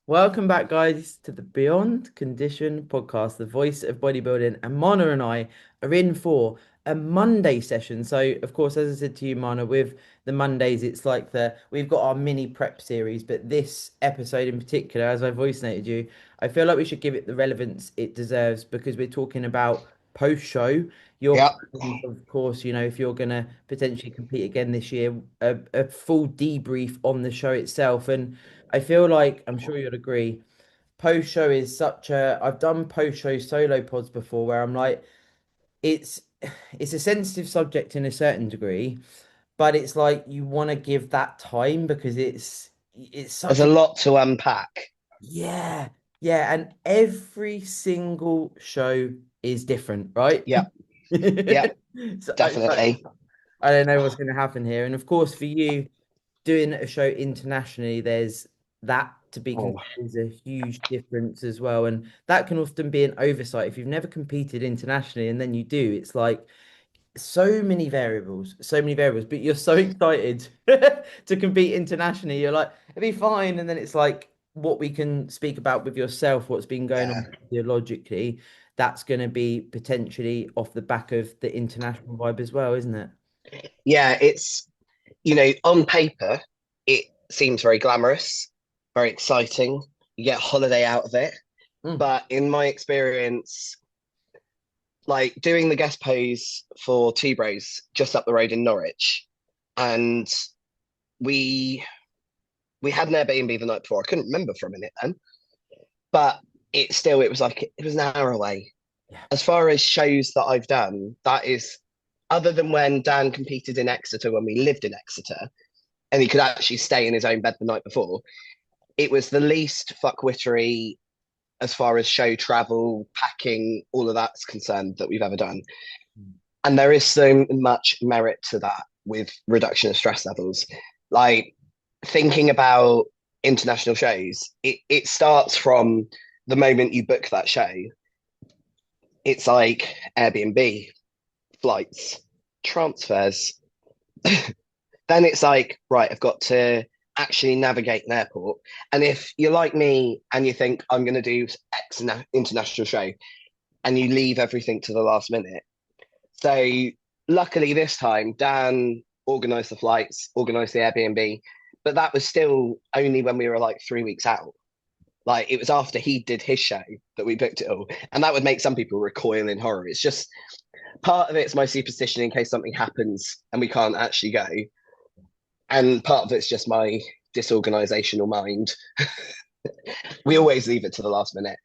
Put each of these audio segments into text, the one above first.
Welcome back, guys, to the Beyond Condition podcast, the voice of bodybuilding. And Mana and I are in for a Monday session. So, of course, as I said to you, Mana, with the Mondays, it's like we've got our mini prep series, but this episode in particular, as I voice noted you, I feel like we should give it the relevance it deserves because we're talking about post show. Your Yeah, plans, of course, if you're going to potentially compete again this year, a full debrief on the show itself. And I feel like I'm sure you'll agree. Post show is such a. I've done post show solo pods before where I'm like, it's it's a sensitive subject in a certain degree, but it's like you want to give that time because it's there's such a a lot to unpack. yeah, yeah, and every single show is different, right? Yeah, yeah, So definitely. I don't know what's going to happen here, and of course for you doing a show internationally, there's that to be Oh, considered is a huge difference as well. And that can often be an oversight. If you've never competed internationally and then you do, it's like so many variables, but you're so excited to compete internationally. You're like, it'll be fine. And then it's like what we can speak about with yourself, what's been going yeah, on theologically, that's going to be potentially off the back of the international vibe as well, isn't it? yeah. On paper, it seems very glamorous, very exciting. You get a holiday out of it. Mm. But in my experience, like doing the guest pose for Two Bros just up the road in Norwich, and we we had an Airbnb the night before. I couldn't remember for a minute then, but it was like it was an hour away. Yeah. As far as shows that I've done, that is, other than when Dan competed in Exeter when we lived in Exeter, and he could actually stay in his own bed the night before, it was the least fuckwittery as far as show travel, packing, all of that's concerned that we've ever done. And there is so much merit to that with reduction of stress levels. Like thinking about international shows, it starts from the moment you book that show. It's like Airbnb, flights, transfers. Then it's like, right, I've got to actually navigate an airport. And if you're like me and you think I'm going to do X international show and you leave everything to the last minute. So luckily this time, Dan organised the flights, organised the Airbnb, but that was still only when we were like 3 weeks out. Like it was after he did his show that we booked it all. And that would make some people recoil in horror. It's just part of it's my superstition in case something happens and we can't actually go. And part of it's just my disorganizational mind. We always leave it to the last minute.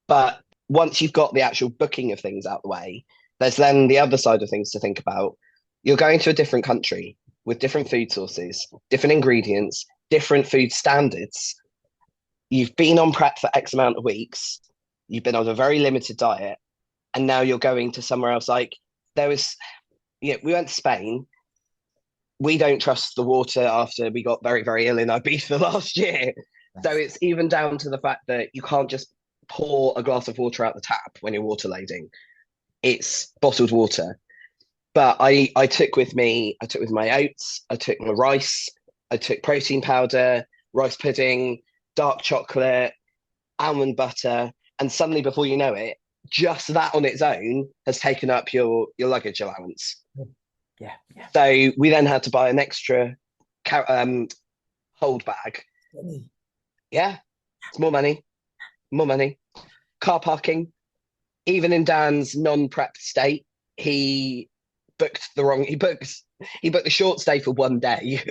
But once you've got the actual booking of things out the way, there's then the other side of things to think about. You're going to a different country with different food sources, different ingredients, different food standards. You've been on prep for X amount of weeks. You've been on a very limited diet, and now you're going to somewhere else. Like there was, we went to Spain. We don't trust the water after we got very, very ill in Ibiza last year. So Yes. it's even down to the fact that you can't just pour a glass of water out the tap when you're water loading. It's bottled water. But I took with me, I took with my oats, I took my rice, I took protein powder, rice pudding, dark chocolate, almond butter, and suddenly before you know it, just that on its own has taken up your luggage allowance. Yeah, yeah. So we then had to buy an extra hold bag. Yeah, it's more money, more money. Car parking, even in Dan's non-prep state, he booked the wrong. He booked the short stay for one day.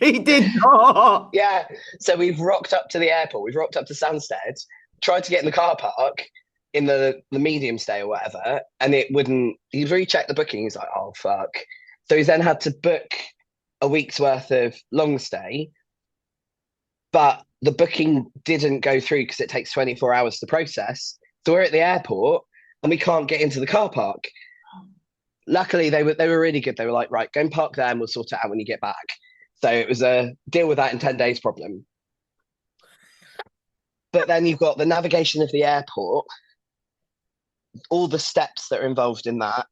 He did not. Yeah, so we've rocked up to the airport. We've rocked up to Stansted, tried to get in the car park in the medium stay or whatever, and it wouldn't. He's rechecked the booking. He's like, oh fuck. So he's then had to book a week's worth of long stay, but the booking didn't go through because it takes 24 hours to process. So we're at the airport and we can't get into the car park. Luckily, they were really good. They were like, right, go and park there and we'll sort it out when you get back. So it was a deal with that in 10 days problem. But then you've got the navigation of the airport, all the steps that are involved in that.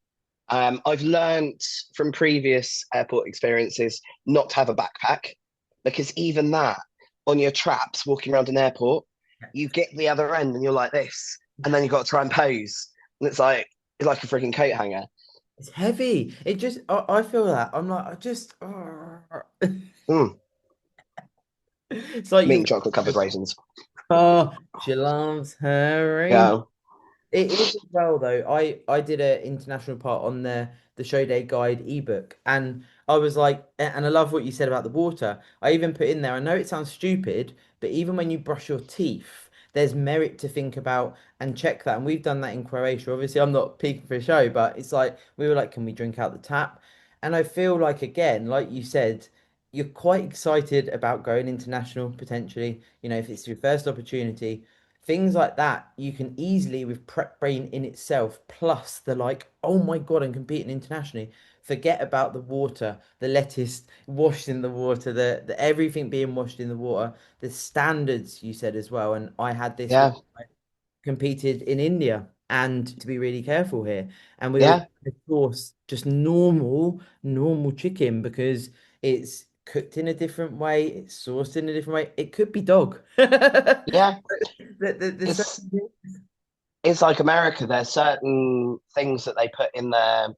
I've learned from previous airport experiences not to have a backpack because even that, on your traps walking around an airport. You get the other end and you're like this, and then you've got to try and pose, and it's like a freaking coat hanger. It's heavy. It just, I feel that. I'm like, Mm, it's like meat you, and chocolate covered raisins. oh, she loves her rain. Yeah, It is as well though. I did an international part on the show day guide ebook, and I was like, and I love what you said about the water. I even put in there. I know it sounds stupid, but even when you brush your teeth, there's merit to think about and check that. And we've done that in Croatia. Obviously, I'm not peaking for a show, but it's like we were like, can we drink out the tap? And I feel like again, like you said, you're quite excited about going international potentially. You know, if it's your first opportunity. Things like that, you can easily, with prep brain in itself, plus the like, oh my God, I'm competing internationally. Forget about the water, the lettuce washed in the water, the everything being washed in the water, the standards you said as well. And I had this with yeah, competed in India and to be really careful here. And we were yeah, trying to source just normal chicken because it's cooked in a different way, it's sourced in a different way. It could be dog. yeah. There's It's certain it's like America. There's certain things that they put in their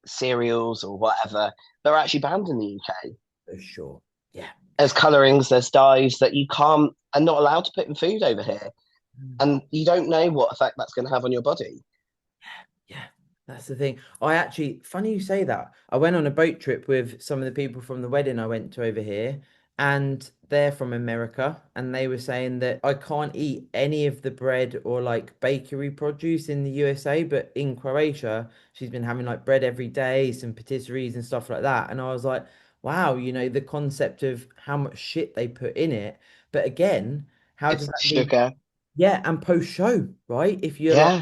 cereals or whatever that are actually banned in the UK. for sure. Yeah. There's colorings, there's dyes that you can't and not allowed to put in food over here, and you don't know what effect that's going to have on your body. Yeah, that's the thing. I actually, funny you say that. I went on a boat trip with some of the people from the wedding I went to over here, and they're from America, and they were saying that I can't eat any of the bread or like bakery produce in the USA, but in Croatia, she's been having like bread every day, some patisseries and stuff like that. And I was like, wow, the concept of how much shit they put in it. But again, how does It's that lead? sugar. Yeah, and post show, right? If you're like,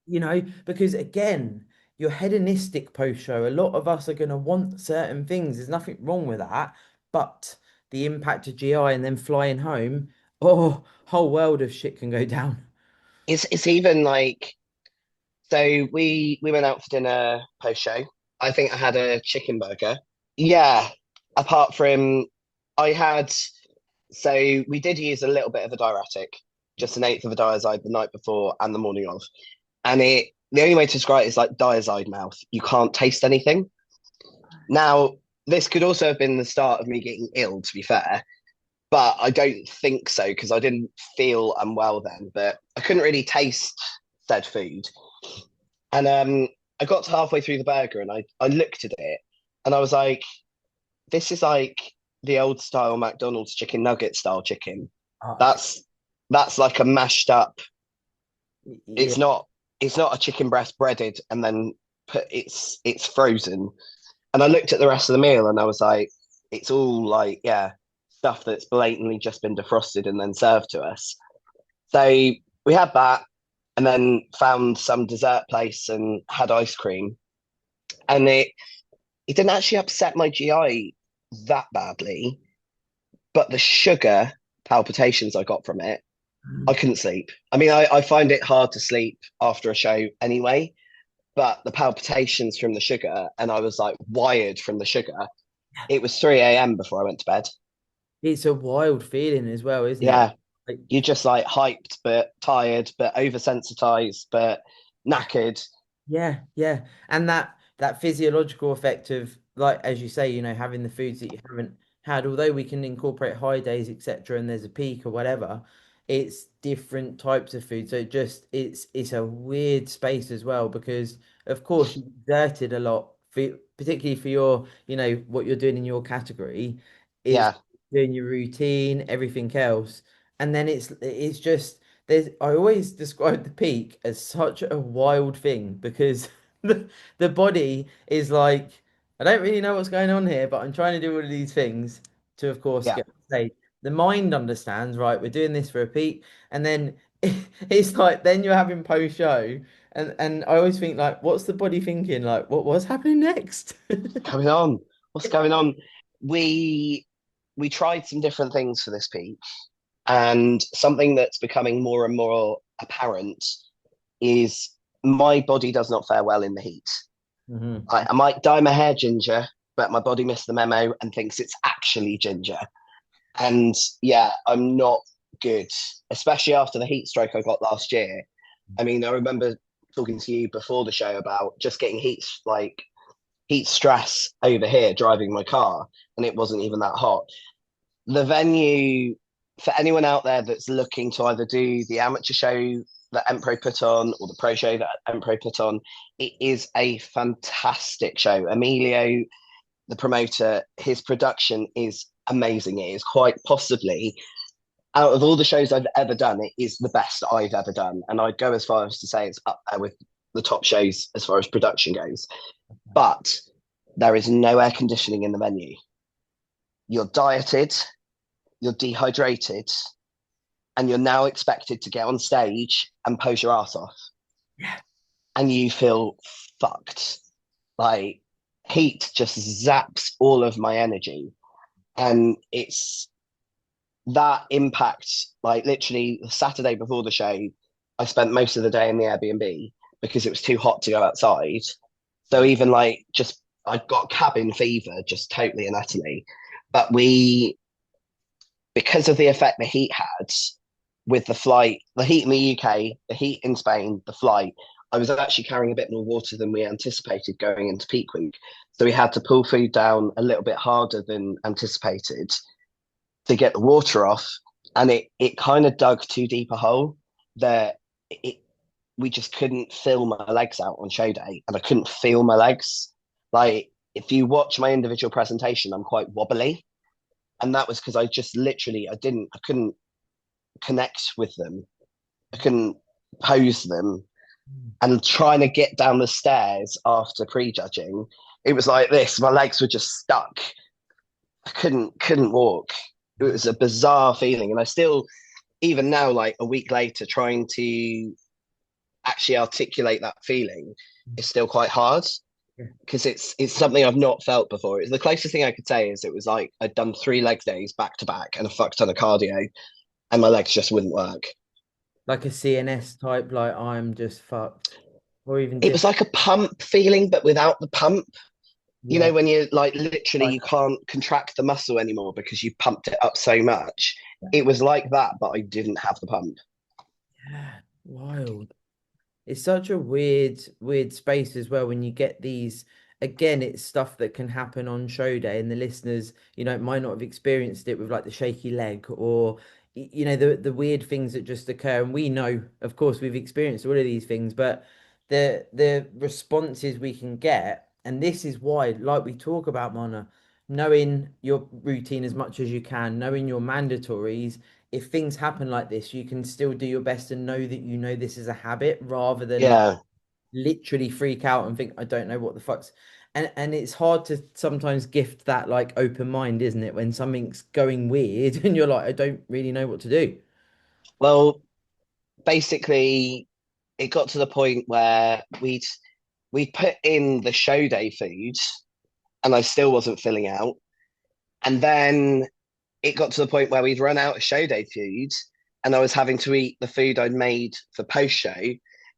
Yeah, because again, you're hedonistic post show. A lot of us are going to want certain things. There's nothing wrong with that. But the impact of GI and then flying home, oh, whole world of shit can go down. it's even like so we went out for dinner post show. I think I had a chicken burger. Yeah, apart from I had so we did use a little bit of a diuretic, just an eighth of a diazide the night before and the morning of. And the only way to describe it is like diazide mouth. You can't taste anything. Now, this could also have been the start of me getting ill, to be fair, but I don't think so because I didn't feel unwell then. But I couldn't really taste said food. And I got to halfway through the burger and I looked at it and I was like, this is like the old style McDonald's chicken nugget style chicken. Oh, That's that's like a mashed up. yeah, It's not it's not a chicken breast breaded and then put it's frozen. And I looked at the rest of the meal and I was like, it's all like, yeah, stuff that's blatantly just been defrosted and then served to us. So we had that and then found some dessert place and had ice cream. And it didn't actually upset my GI that badly, but the sugar palpitations I got from it, I couldn't sleep. I mean, I find it hard to sleep after a show anyway, but the palpitations from the sugar, and I was like wired from the sugar. It was 3 a.m. before I went to bed. it's a wild feeling as well, isn't it? Yeah, Like, you're just like hyped, but tired, but oversensitized, but knackered. yeah. And that physiological effect of like as you say, having the foods that you haven't had, although we can incorporate high days, etc., and there's a peak or whatever, it's different types of food. So it's a weird space as well because of course you exerted a lot for particularly for your, what you're doing in your category is Yeah, doing your routine, everything else. And then it's just I always describe the peak as such a wild thing because the body is like, I don't really know what's going on here, but I'm trying to do all of these things to, of course, yeah. get on stage. The mind understands, right? We're doing this for a peak, and then it's like then you're having post show, and I always think like, what's the body thinking? Like, what's happening next? What's going on? What's going on? We we tried some different things for this peak, and something that's becoming more and more apparent is my body does not fare well in the heat. Hmm. I might dye my hair ginger, but my body missed the memo and thinks it's actually ginger. And yeah, I'm not good, especially after the heat stroke I got last year. I mean, I remember talking to you before the show about just getting heat stress over here driving my car, and it wasn't even that hot. The venue, for anyone out there that's looking to either do the amateur show that Empro put on or the pro show that Empro put on, it is a fantastic show. Emilio, the promoter, his production is amazing. It is quite possibly, out of all the shows I've ever done, it is the best I've ever done. And I'd go as far as to say it's up there with the top shows as far as production goes. But there is no air conditioning in the venue. You're dieted, you're dehydrated, and you're now expected to get on stage and pose your ass off. Yeah. And you feel fucked. Like, heat just zaps all of my energy. And it's that impact, like literally the Saturday before the show, I spent most of the day in the Airbnb because it was too hot to go outside. So even like just I got cabin fever just totally and utterly. But we, because of the effect the heat had with the flight, the heat in the UK, the heat in Spain, the flight, I was actually carrying a bit more water than we anticipated going into peak week. So we had to pull food down a little bit harder than anticipated to get the water off. And it kind of dug too deep a hole that it we just couldn't feel my legs out on show day, and I couldn't feel my legs. Like, if you watch my individual presentation, I'm quite wobbly, and that was because I just literally I couldn't connect with them. I couldn't pose them, and trying to get down the stairs after prejudging, it was like this. My legs were just stuck. I couldn't walk. It was a bizarre feeling, and I still, even now, like a week later, trying to actually articulate that feeling is still quite hard because it's something I've not felt before. It's the closest thing I could say is it was like I'd done 3 leg days back to back and a fuck ton of cardio, and my legs just wouldn't work. Like a CNS type, like I'm just fucked. Or even It was just like a pump feeling, but without the pump. You yeah. know, when you're like literally Like you can't contract the muscle anymore because you pumped it up so much. It was like that, but I didn't have the pump. yeah, wild. It's such a weird space as well when you get these. Again, it's stuff that can happen on show day, and the listeners, might not have experienced it with like the shaky leg or the weird things that just occur. And we know, of course, we've experienced all of these things, but the responses we can get, and this is why, like we talk about, Mana, knowing your routine as much as you can, knowing your mandatories, if things happen like this, you can still do your best and know that this is a habit rather than like Yeah. literally freak out and think, I don't know what the fuck's. And it's hard to sometimes gift that like open mind, isn't it? When something's going weird and you're like, I don't really know what to do. Well, basically, it got to the point where we'd put in the show day food, and I still wasn't filling out. And then it got to the point where we'd run out of show day food, and I was having to eat the food I'd made for post show.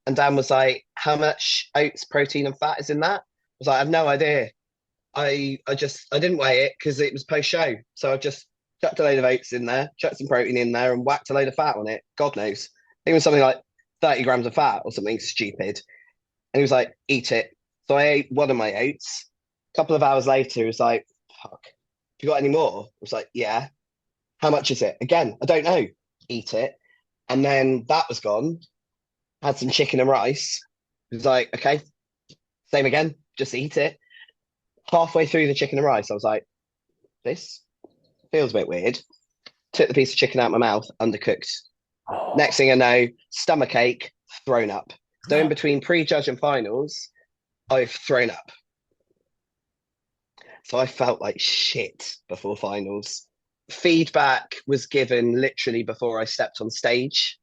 And Dan was like, "How much oats, protein, and fat is in that?" I was like, "I have no idea. I didn't weigh it because it was post show, so I just chucked a load of oats in there, chucked some protein in there, and whacked a load of fat on it. God knows. I think it was something like 30 grams of fat or something stupid." And he was like, "Eat it." So I ate one of my oats. A couple of hours later, he was like, "Fuck, you got any more?" I was like, "Yeah." "How much is it?" Again, I don't know. "Eat it." And then that was gone. Had some chicken and rice. He was like, "Okay, same again, just eat it." Halfway through the chicken and rice, I was like, "This feels a bit weird." Took the piece of chicken out of my mouth, undercooked. Next Oh, thing I know, stomach ache, thrown up. So in between pre-judge and finals, I've thrown up. So I felt like shit before finals. Feedback was given literally before I stepped on stage.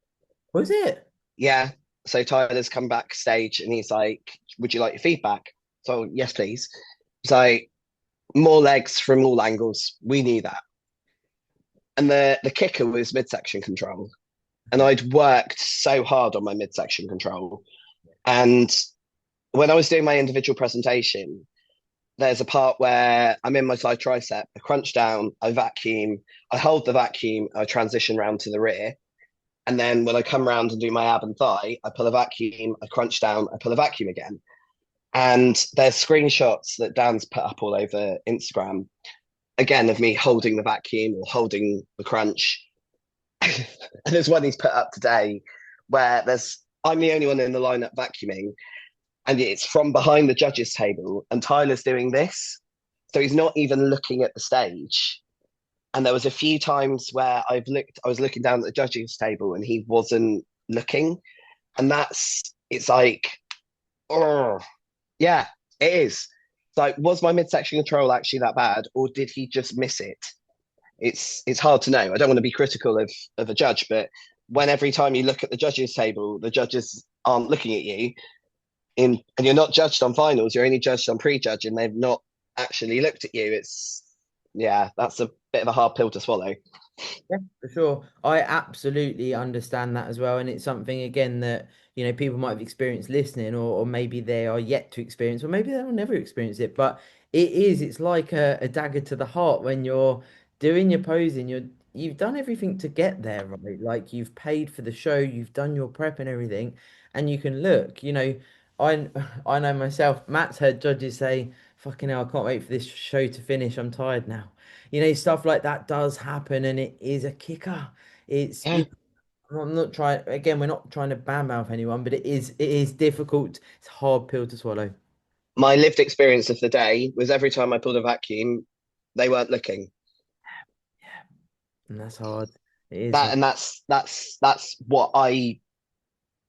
was it? Yeah. So Tyler's come backstage and he's like, "Would you like your feedback?" So, "Yes, please." He's like, "More legs from all angles." We knew that. And the kicker was midsection control. And I'd worked so hard on my midsection control. And when I was doing my individual presentation, there's a part where I'm in my side tricep, I crunch down, I vacuum, I hold the vacuum, I transition round to the rear. And then when I come round and do my ab and thigh, I pull a vacuum, I crunch down, I pull a vacuum again. And there's screenshots that Dan's put up all over Instagram, again, of me holding the vacuum or holding the crunch. And there's one he's put up today where I'm the only one in the lineup vacuuming, and it's from behind the judges table, and Tyler's doing this. So he's not even looking at the stage. And there was a few times where I was looking down at the judges table and he wasn't looking. And it's like, oh, yeah, it is. It's like, was my midsection control actually that bad, or did he just miss it? It's hard to know. I don't want to be critical of a judge, but when every time you look at the judges table, the judges aren't looking at you, and you're not judged on finals, you're only judged on pre-judge, and they've not actually looked at you. It's Yeah, that's a bit of a hard pill to swallow. Yeah, for sure. I absolutely understand that as well. And it's something, again, that, people might have experienced listening, or maybe they are yet to experience, or maybe they'll never experience it. But it's like a dagger to the heart when you're doing your posing. You've done everything to get there, right? Like, you've paid for the show, you've done your prep and everything, and you can look, I I know myself, Matt's heard judges say, fucking hell, I can't wait for this show to finish. I'm tired now. Stuff like that does happen, and it is a kicker. It's, Yeah. I'm not trying, again, we're not trying to badmouth anyone, but it is difficult. It's a hard pill to swallow. My lived experience of the day was every time I pulled a vacuum, they weren't looking. Yeah, and that's hard. It is That hard. and that's what I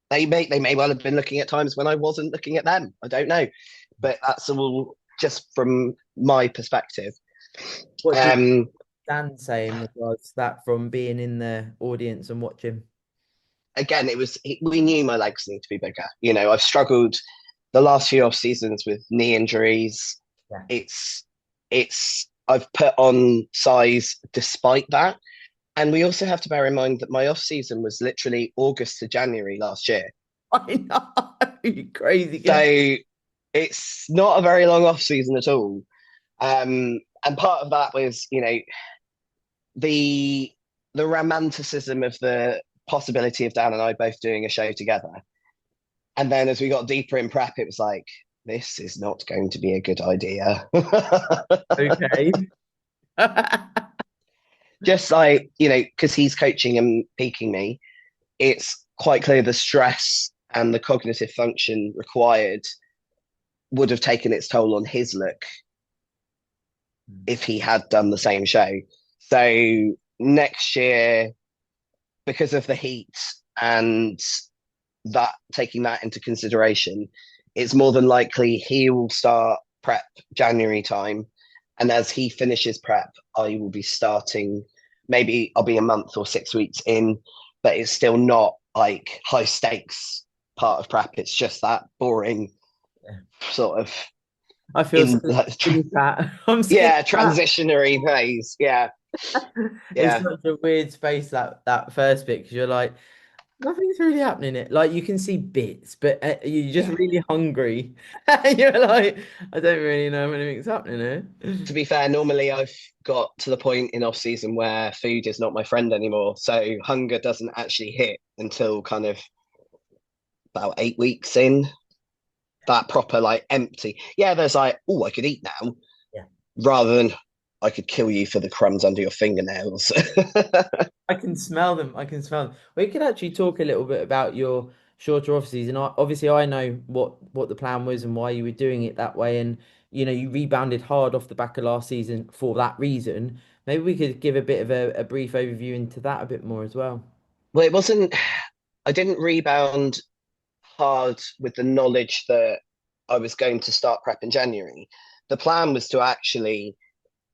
they may well have been looking at times when I wasn't looking at them. I don't know, but that's all just from my perspective. What did Um, Dan say in regards to that, from being in the audience and watching? Again, we knew my legs need to be bigger. I've struggled the last few off seasons with knee injuries. Yeah. It's I've put on size despite that. And we also have to bear in mind that my off season was literally August to January last year. I know, you crazy kid. So it's not a very long off season at all. And part of that was, the the romanticism of the possibility of Dan and I both doing a show together. And then as we got deeper in prep, it was like, this is not going to be a good idea. Okay. Just like, because he's coaching and peaking me, it's quite clear the stress and the cognitive function required would have taken its toll on his look if he had done the same show. So next year, because of the heat and that, taking that into consideration, it's more than likely he will start prep January time. And as he finishes prep, I will be starting. Maybe I'll be a month or 6 weeks in, but it's still not like high stakes part of prep. It's just that boring Yeah. sort of I feel so in skinny fat. I'm skinny yeah, fat. transitionary phase. Yeah, It's yeah, such a weird space, that first bit, because you're like, nothing's really happening. It like, you can see bits, but you're just yeah. really hungry. You're like, I don't really know if anything's happening here. To be fair, normally I've got to the point in off season where food is not my friend anymore. So hunger doesn't actually hit until kind of about 8 weeks in. That proper like empty. Yeah, there's like, oh, I could eat now, Yeah, rather than I could kill you for the crumbs under your fingernails. I can smell them. I can smell them. We could actually talk a little bit about your shorter off season. Obviously, I know what the plan was and why you were doing it that way, and you rebounded hard off the back of last season for that reason. Maybe we could give a bit of a brief overview into that a bit more as well. Well, it wasn't. I didn't rebound hard with the knowledge that I was going to start prep in January. The plan was to actually,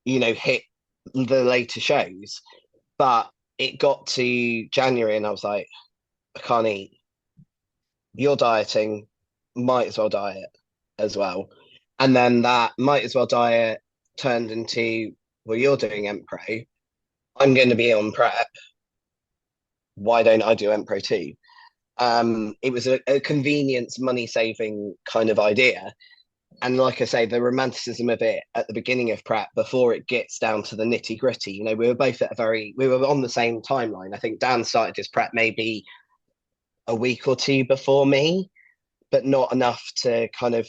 hit the later shows, but it got to January and I was like, I can't eat. You're dieting, might as well diet as well. And then that might as well diet turned into, well, you're doing Empro. I'm going to be on prep. Why don't I do Empro too? It was a convenience, money saving kind of idea. And like I say, the romanticism of it at the beginning of prep before it gets down to the nitty gritty. You know, we were both at a very, we were on the same timeline. I think Dan started his prep maybe a week or two before me, but not enough to kind of,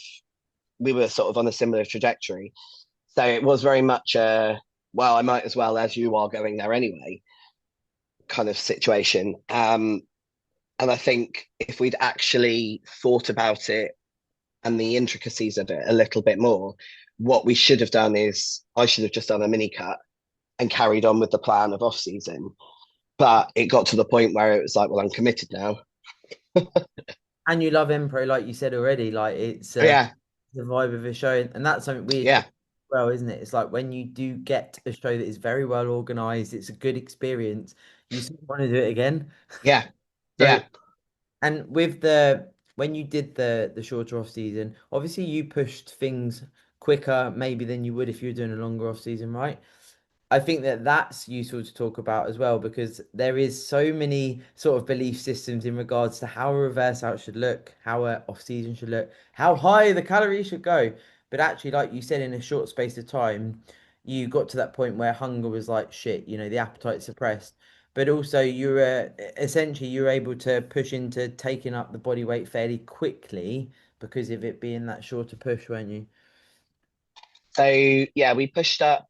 we were sort of on a similar trajectory. So it was very much a, well, I might as well, as you are going there anyway, kind of situation. And I think if we'd actually thought about it and the intricacies of it a little bit more, what we should have done is I should have just done a mini cut and carried on with the plan of off season. But it got to the point where it was like, well, I'm committed now. And you love Empro, like you said already. Like it's Yeah, the vibe of a show, and that's something we yeah, achieve well, isn't it? It's like when you do get a show that is very well organized, it's a good experience. You sort of want to do it again. yeah, So, yeah. and with the when you did the shorter off season, obviously you pushed things quicker maybe than you would if you were doing a longer off season, right? I think that that's useful to talk about as well because there is so many sort of belief systems in regards to how a reverse out should look, how a off season should look, how high the calories should go. But actually, like you said, in a short space of time, you got to that point where hunger was like shit, the appetite suppressed. But also, you were essentially you were able to push into taking up the body weight fairly quickly because of it being that shorter push, weren't you? So yeah, we pushed up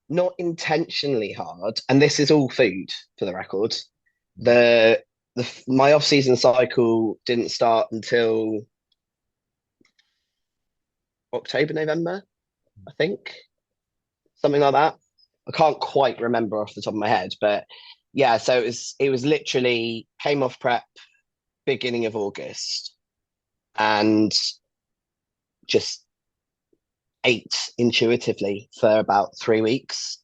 not intentionally hard, and this is all food for the record. The my off season cycle didn't start until October, November, I think, something like that. I can't quite remember off the top of my head, but yeah, so it was literally came off prep beginning of August and just ate intuitively for about 3 weeks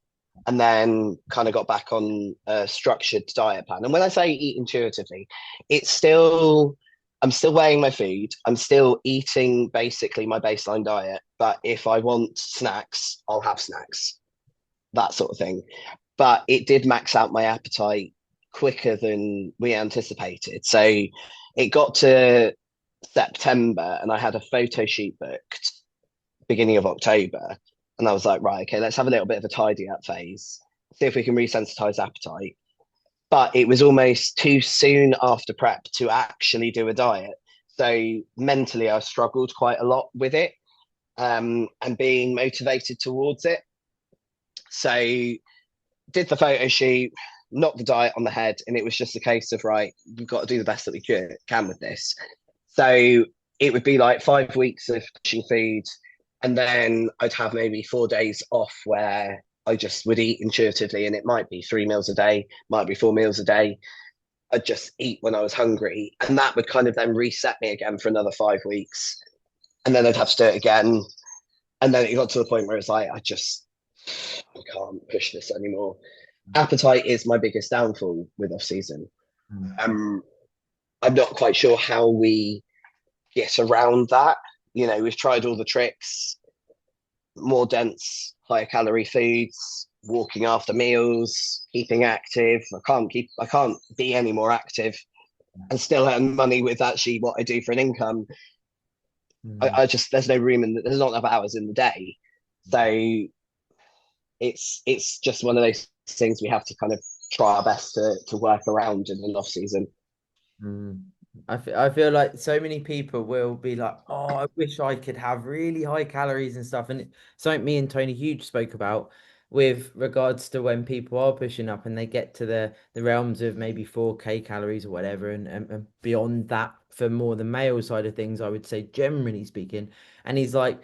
and then kind of got back on a structured diet plan. And when I say eat intuitively, it's still, I'm still weighing my food. I'm still eating basically my baseline diet. But if I want snacks, I'll have snacks, that sort of thing. But it did max out my appetite quicker than we anticipated. So it got to September and I had a photo shoot booked beginning of October. And I was like, right, okay, let's have a little bit of a tidy up phase, see if we can resensitize appetite. But it was almost too soon after prep to actually do a diet. So mentally, I struggled quite a lot with it and being motivated towards it. So did the photo shoot, knocked the diet on the head, and it was just a case of right, we've got to do the best that we can with this. So it would be like 5 weeks of pushing food, and then I'd have maybe 4 days off where I just would eat intuitively, and it might be 3 meals a day, might be 4 meals a day. I'd just eat when I was hungry, and that would kind of then reset me again for another 5 weeks, and then I'd have to do it again, and then it got to the point where it's like I can't push this anymore. Appetite is my biggest downfall with off season. Mm. Um, I'm not quite sure how we get around that. You know, we've tried all the tricks, more dense, higher calorie foods, walking after meals, keeping active. I can't be any more active and still earn money with actually what I do for an income. Mm. I just there's no room and there's not enough hours in the day. So it's just one of those things we have to kind of try our best to work around in an off season. Mm. I feel like so many people will be like, oh, I wish I could have really high calories and stuff. And something me and Tony Huge spoke about with regards to when people are pushing up and they get to the realms of maybe 4K calories or whatever, and beyond that for more the male side of things, I would say generally speaking. And he's like,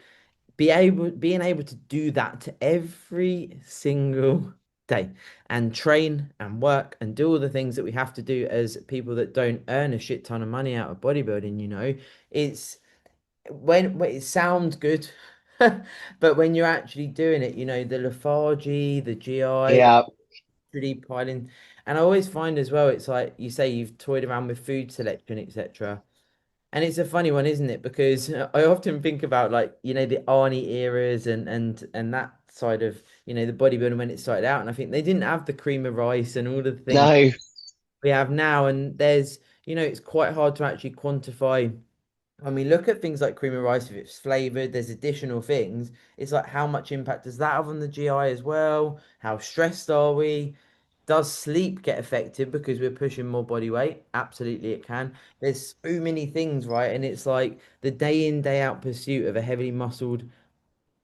being able to do that to every single day and train and work and do all the things that we have to do as people that don't earn a shit ton of money out of bodybuilding, it's when it sounds good, but when you're actually doing it, the lethargy, the GI, Yeah, really piling. And I always find as well, it's like you say you've toyed around with food selection, etc. And it's a funny one, isn't it? Because I often think about like, the Arnie eras and that side of, the bodybuilding when it started out. And I think they didn't have the cream of rice and all of the things no, we have now. And there's, it's quite hard to actually quantify when we look at things like cream of rice, if it's flavored, there's additional things. It's like how much impact does that have on the GI as well? How stressed are we? Does sleep get affected because we're pushing more body weight? Absolutely, it can. There's so many things, right? And it's like the day in, day out pursuit of a heavily muscled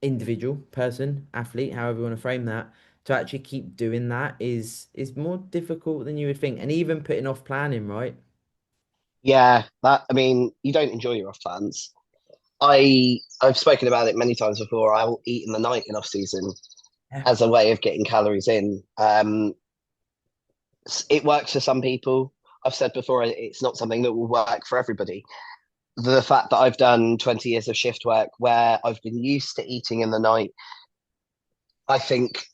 individual, person, athlete, however you want to frame that, to actually keep doing that is more difficult than you would think. And even putting off planning, right? Yeah, that I mean, you don't enjoy your off plans. I've spoken about it many times before. I will eat in the night in off season Yeah. as a way of getting calories in. It works for some people. I've said before, it's not something that will work for everybody. The fact that I've done 20 years of shift work where I've been used to eating in the night, I think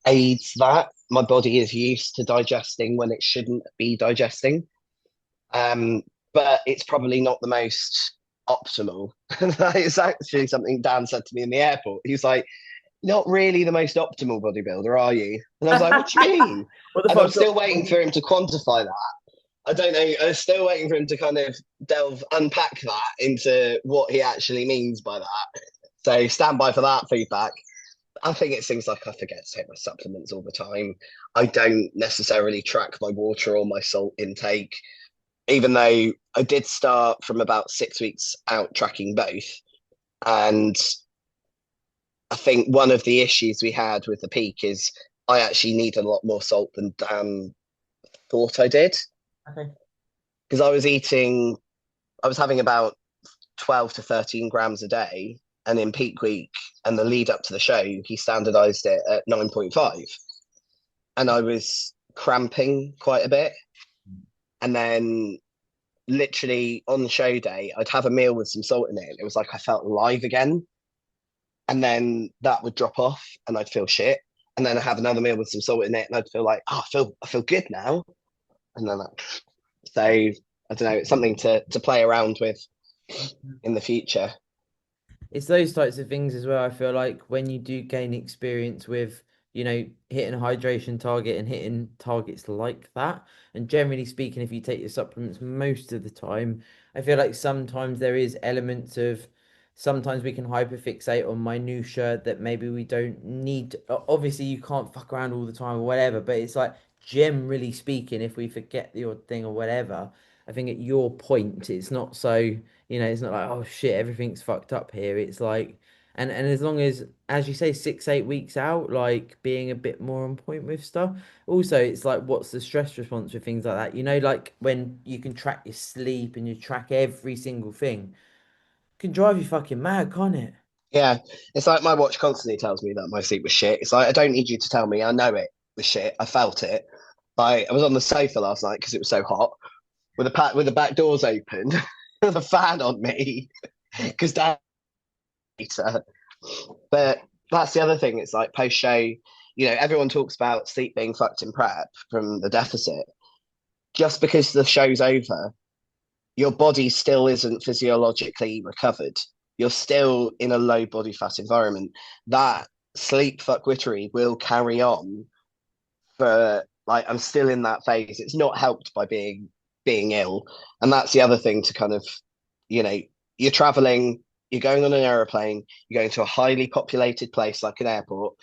aids that. My body is used to digesting when it shouldn't be digesting. Um, but it's probably not the most optimal. That is actually something Dan said to me in the airport. He was like, not really the most optimal bodybuilder, are you? And I was like, what do you mean? What the And I'm fuck's still up? waiting for him to quantify that. I don't know. I'm still waiting for him to kind of unpack that into what he actually means by that. So stand by for that feedback. I think it's things like I forget to take my supplements all the time. I don't necessarily track my water or my salt intake, even though I did start from about 6 weeks out tracking both. And I think one of the issues we had with the peak is I actually need a lot more salt than Dan thought I did Okay. because I was having about 12 to 13 grams a day. And in peak week and the lead up to the show, he standardized it at 9.5. And I was cramping quite a bit. And then literally on the show day, I'd have a meal with some salt in it. It was like I felt alive again. And then that would drop off and I'd feel shit. And then I have another meal with some salt in it and I'd feel like, oh, I feel good now. And then so I don't know, it's something to play around with in the future. It's those types of things as well. I feel like when you do gain experience with, hitting a hydration target and hitting targets like that, and generally speaking, if you take your supplements most of the time, I feel like sometimes there is elements of sometimes we can hyperfixate on minutia that maybe we don't need. Obviously, you can't fuck around all the time or whatever, but it's like generally speaking, if we forget the odd thing or whatever, I think at your point, it's not so. It's not like, oh shit, everything's fucked up here. It's like, and as long as you say, 6, 8 weeks out, like being a bit more on point with stuff. Also, it's like, what's the stress response with things like that? Like when you can track your sleep and you track every single thing, can drive you fucking mad, can't it? Yeah. It's like my watch constantly tells me that my sleep was shit. It's like I don't need you to tell me. I know it was shit. I felt it. Like I was on the sofa last night because it was so hot with the back doors open, with a fan on me because Dan But that's the other thing. It's like post show, everyone talks about sleep being fucked in prep from the deficit. Just because the show's over, your body still isn't physiologically recovered. You're still in a low body fat environment. That sleep fuckwittery will carry on for like I'm still in that phase. It's not helped by being ill. And that's the other thing to kind of, you know, you're traveling, you're going on an aeroplane, you're going to a highly populated place like an airport.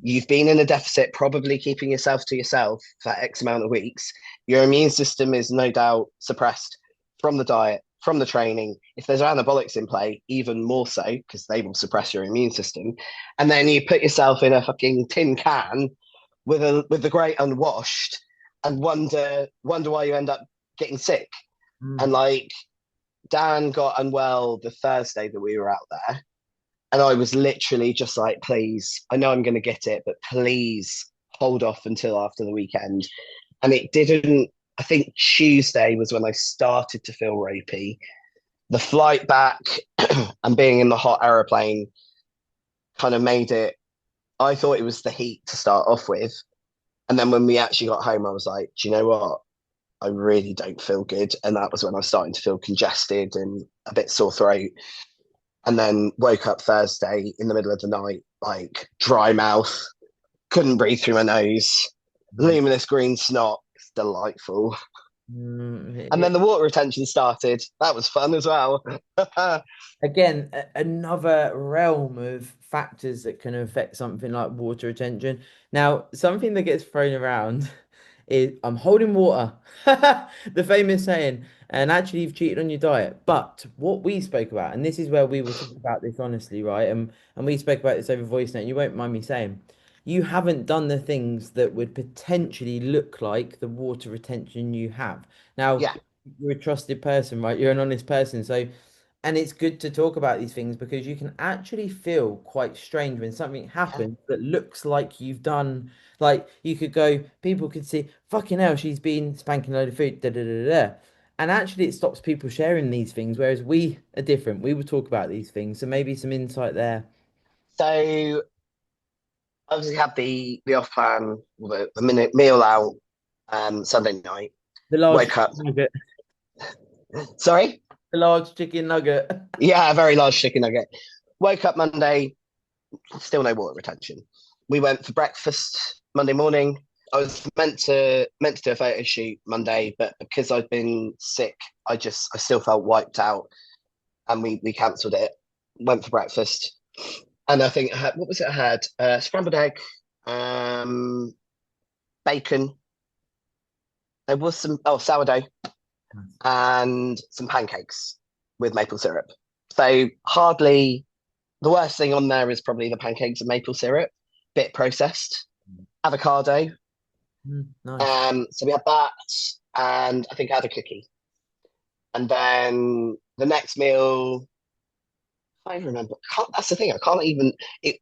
You've been in a deficit, probably keeping yourself to yourself for X amount of weeks. Your immune system is no doubt suppressed from the diet, from the training. If there's anabolics in play, even more so, because they will suppress your immune system. And then you put yourself in a fucking tin can with the great unwashed and wonder why you end up getting sick. And Mm. like Dan got unwell the Thursday that we were out there. And I was literally just like, please, I know I'm going to get it, but please hold off until after the weekend. And it didn't, I think Tuesday was when I started to feel ropey. The flight back and being in the hot aeroplane kind of made it, I thought it was the heat to start off with. And then when we actually got home, I was like, do you know what? I really don't feel good. And that was when I was starting to feel congested and a bit sore throat. And then woke up Thursday in the middle of the night, like dry mouth, couldn't breathe through my nose, Mm. luminous green snot. It's delightful. And then the water retention started. That was fun as well. Again, another realm of factors that can affect something like water retention. Now, something that gets thrown around is I'm holding water, the famous saying, and actually you've cheated on your diet. But what we spoke about, and this is where we will talk about this honestly, right? And we spoke about this over voice note. You won't mind me saying, you haven't done the things that would potentially look like the water retention you have. Now, Yeah, you're a trusted person, right? You're an honest person, so. And it's good to talk about these things because you can actually feel quite strange when something yeah. happens that looks like you've done. Like you could go, people could see, fucking hell, she's been spanking a load of food, da da da da. And actually, it stops people sharing these things, whereas we are different. We will talk about these things. So maybe some insight there. So obviously had the off plan, the minute meal out Sunday night. The large Woke up. chicken nugget. Sorry? The large chicken nugget. Yeah, a very large chicken nugget. Woke up Monday, still no water retention. We went for breakfast Monday morning. I was meant to do a photo shoot Monday, but because I'd been sick, I still felt wiped out, and we cancelled it. Went for breakfast, and I think I had, what was it? I had scrambled egg, um, bacon. There was some sourdough and some pancakes with maple syrup. So hardly the worst thing on there is probably the pancakes and maple syrup, bit processed. Avocado. Nice. So we had that, and I think I had a cookie. And then the next meal, I don't remember. That's the thing. I can't even. It,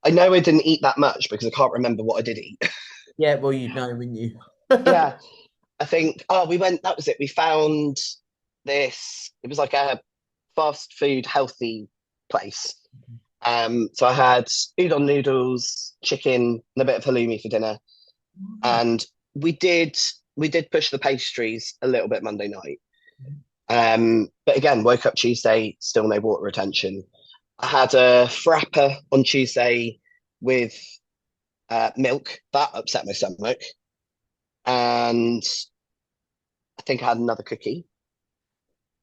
I know I didn't eat that much because I can't remember what I did eat. Yeah, well, you'd know, wouldn't you? Yeah, I think. Oh, we went. That was it. We found this. It was like a fast food healthy place. So I had udon noodles, chicken, and a bit of halloumi for dinner. And we did we did push the pastries a little bit Monday night. But again, woke up Tuesday, still no water retention. I had a frapper on Tuesday with milk. That upset my stomach. And I think I had another cookie.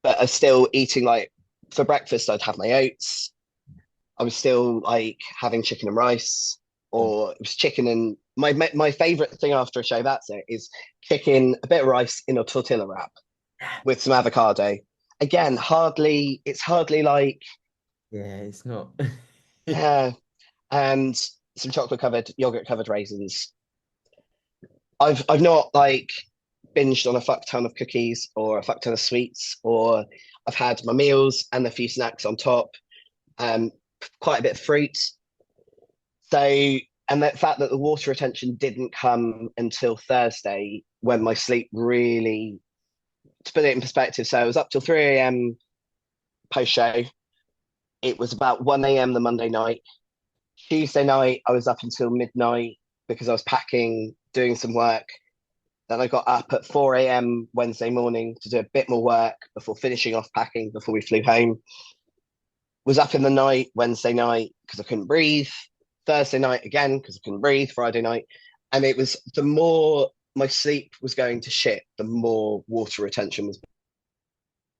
But I was still eating like for breakfast, I'd have my oats. I was still like having chicken and rice, or it was chicken and my favorite thing after a show. That's it is chicken, a bit of rice in a tortilla wrap with some avocado. Again, it's hardly like Yeah, it's not. uh, and some chocolate covered, yogurt covered raisins. I've not like binged on a fuck ton of cookies or a fuck ton of sweets, or I've had my meals and a few snacks on top. Um, Quite a bit of fruit. So, and the fact that the water retention didn't come until Thursday when my sleep really, to put it in perspective, so I was up till 3 a.m. post show. It was about 1 a.m. the Monday night. Tuesday night, I was up until midnight because I was packing, doing some work. Then I got up at 4 a.m. Wednesday morning to do a bit more work before finishing off packing before we flew home. Was up in the night Wednesday night because I couldn't breathe. Thursday night again because I couldn't breathe. Friday night, and it was the more my sleep was going to shit, the more water retention was.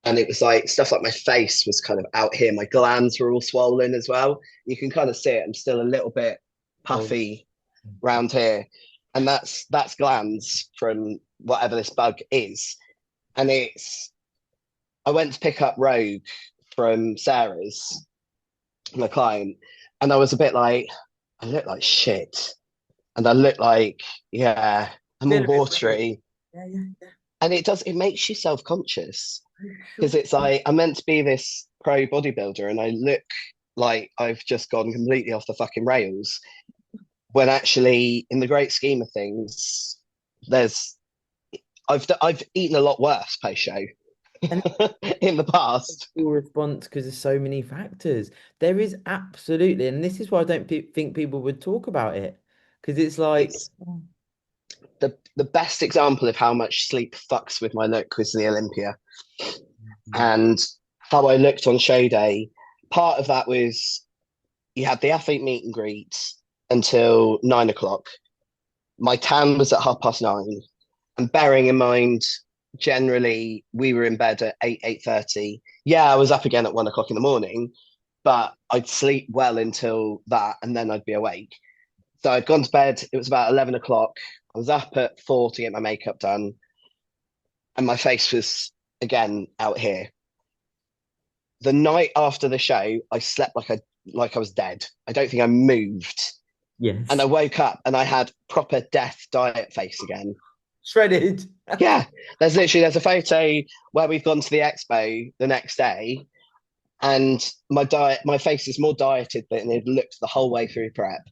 And it was like stuff like my face was kind of out here. My glands were all swollen as well. You can kind of see it. I'm still a little bit Oh, puffy round here, and that's glands from whatever this bug is. And it's I went to pick up Rogue from Sarah's, my client, and I was a bit like, I look like shit, and I look like, yeah, I'm feel all a bit weird. watery, Yeah, yeah, and it makes you self conscious sure. because it's like I'm meant to be this pro bodybuilder, and I look like I've just gone completely off the fucking rails. When actually, in the great scheme of things, there's I've eaten a lot worse post show And in the past. full response because there's so many factors. There is absolutely, and this is why I don't think people would talk about it because it's like, It's the best example of how much sleep fucks with my look was the Olympia, and how I looked on show day. Part of that was you had the athlete meet and greet until 9 o'clock. My tan was at 9:30, and bearing in mind generally we were in bed at 8:30. Yeah, I was up again at 1 o'clock in the morning, but I'd sleep well until that, and then I'd be awake. So I'd gone to bed. It was about 11 o'clock. I was up at 4 to get my makeup done, and my face was again out here. The night after the show, I slept like I was dead. I don't think I moved. And I Yes. woke up and I had proper death diet face again. Shredded. Yeah, there's a photo where we've gone to the expo the next day, and my face is more dieted than it looked the whole way through prep.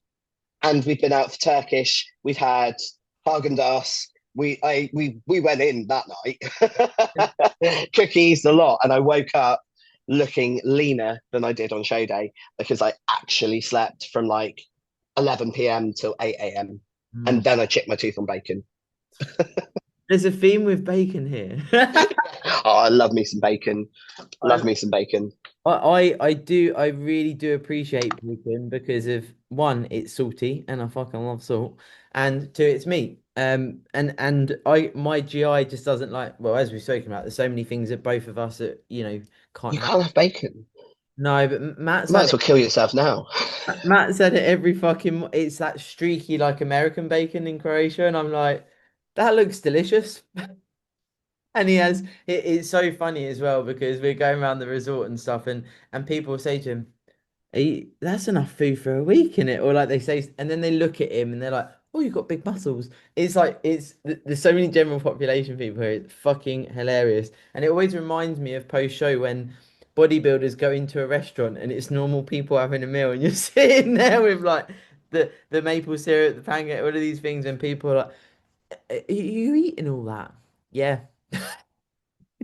And we've been out for Turkish. We've had Haagen-Dazs. We went in that night, cookies, a lot, and I woke up looking leaner than I did on show day because I actually slept from like 11 p.m. till 8 a.m. Mm. And then I chipped my tooth on bacon. There's a theme with bacon here. Oh, I love me some bacon. I, Love me some bacon. I really do appreciate bacon because of one, it's salty and I fucking love salt, and two, it's meat. And my GI just doesn't like. Well, as we've spoken about, there's so many things that both of us that can't You have. can't have bacon. No, but You might as well kill yourself now. Matt said it every fucking. It's that streaky like American bacon in Croatia, and I'm like, that looks delicious. And it's so funny as well because we're going around the resort and stuff, and people say to him, that's enough food for a week, in it? Or like they say, and then they look at him and they're like, oh, you've got big muscles. It's like there's so many general population people here. It's fucking hilarious, and it always reminds me of post show when bodybuilders go into a restaurant and it's normal people having a meal, and you're sitting there with like the maple syrup, the pancake, all of these things, and people are like, are you eating all that? Yeah.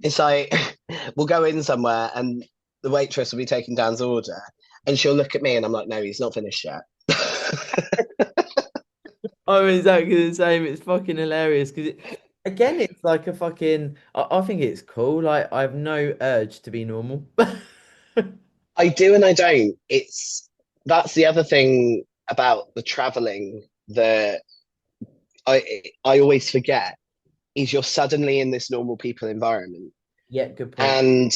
It's like we'll go in somewhere and the waitress will be taking Dan's order and she'll look at me and I'm like, no, he's not finished yet. I'm exactly the same. It's fucking hilarious because again, it's like a fucking. I think it's cool. Like I have no urge to be normal. I do and I don't. That's the other thing about the traveling that I always forget is you're suddenly in this normal people environment. Yeah, good point. And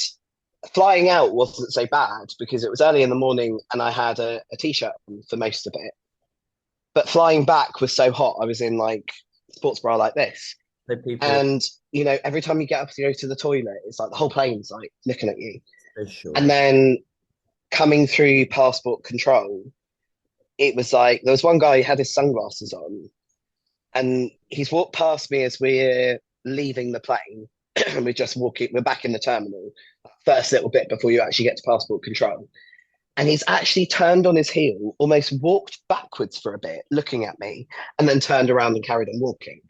flying out wasn't so bad because it was early in the morning and I had a t-shirt on for most of it. But flying back was so hot, I was in like sports bra like this. So people And every time you get up to go to the toilet, it's like the whole plane's like looking at you. for sure. And then coming through passport control, it was like there was one guy who had his sunglasses on, and he's walked past me as we're leaving the plane. And we're back in the terminal, first little bit before you actually get to passport control. And he's actually turned on his heel, almost walked backwards for a bit, looking at me, and then turned around and carried on walking.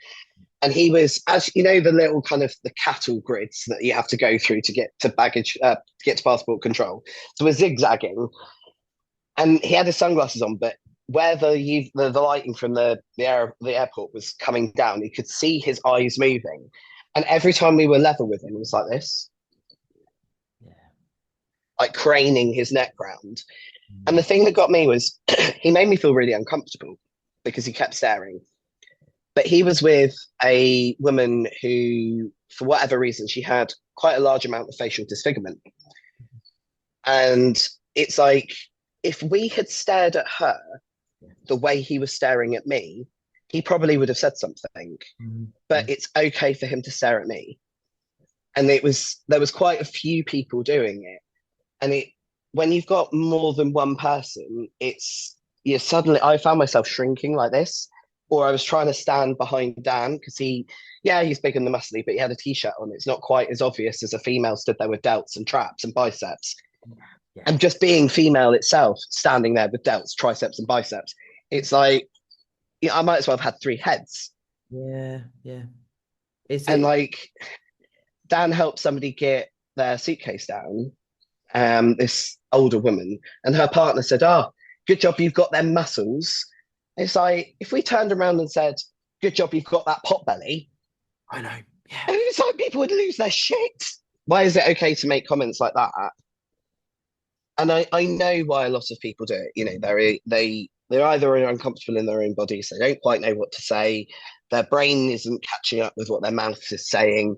And he was, as you know, the little kind of the cattle grids that you have to go through to get to baggage, to get to passport control. So we're zigzagging, and he had his sunglasses on, but where the lighting from the airport was coming down, you could see his eyes moving. And every time we were level with him, it was like this, Yeah. like craning his neck round. And Mm. the thing that got me was he made me feel really uncomfortable because he kept staring. But he was with a woman who, for whatever reason, she had quite a large amount of facial disfigurement. And it's like, if we had stared at her the way he was staring at me, he probably would have said something. Mm. But it's okay for him to stare at me. And there was quite a few people doing it. And when you've got more than one person, I found myself shrinking like this. Or I was trying to stand behind Dan because he's big and the muscly, but he had a t-shirt on. It's not quite as obvious as a female stood there with delts and traps and biceps. Yeah. And just being female itself, standing there with delts, triceps, and biceps, it's like, I might as well have had three heads. Yeah. Yeah. It's And it. like, Dan helped somebody get their suitcase down, this older woman, and her partner said, "Oh, good job, you've got them muscles." It's like if we turned around and said, "Good job, you've got that pot belly," I know. Yeah. and it's like people would lose their shit. Why is it okay to make comments like that? And I know why a lot of people do it. They're either uncomfortable in their own bodies, they don't quite know what to say, their brain isn't catching up with what their mouth is saying.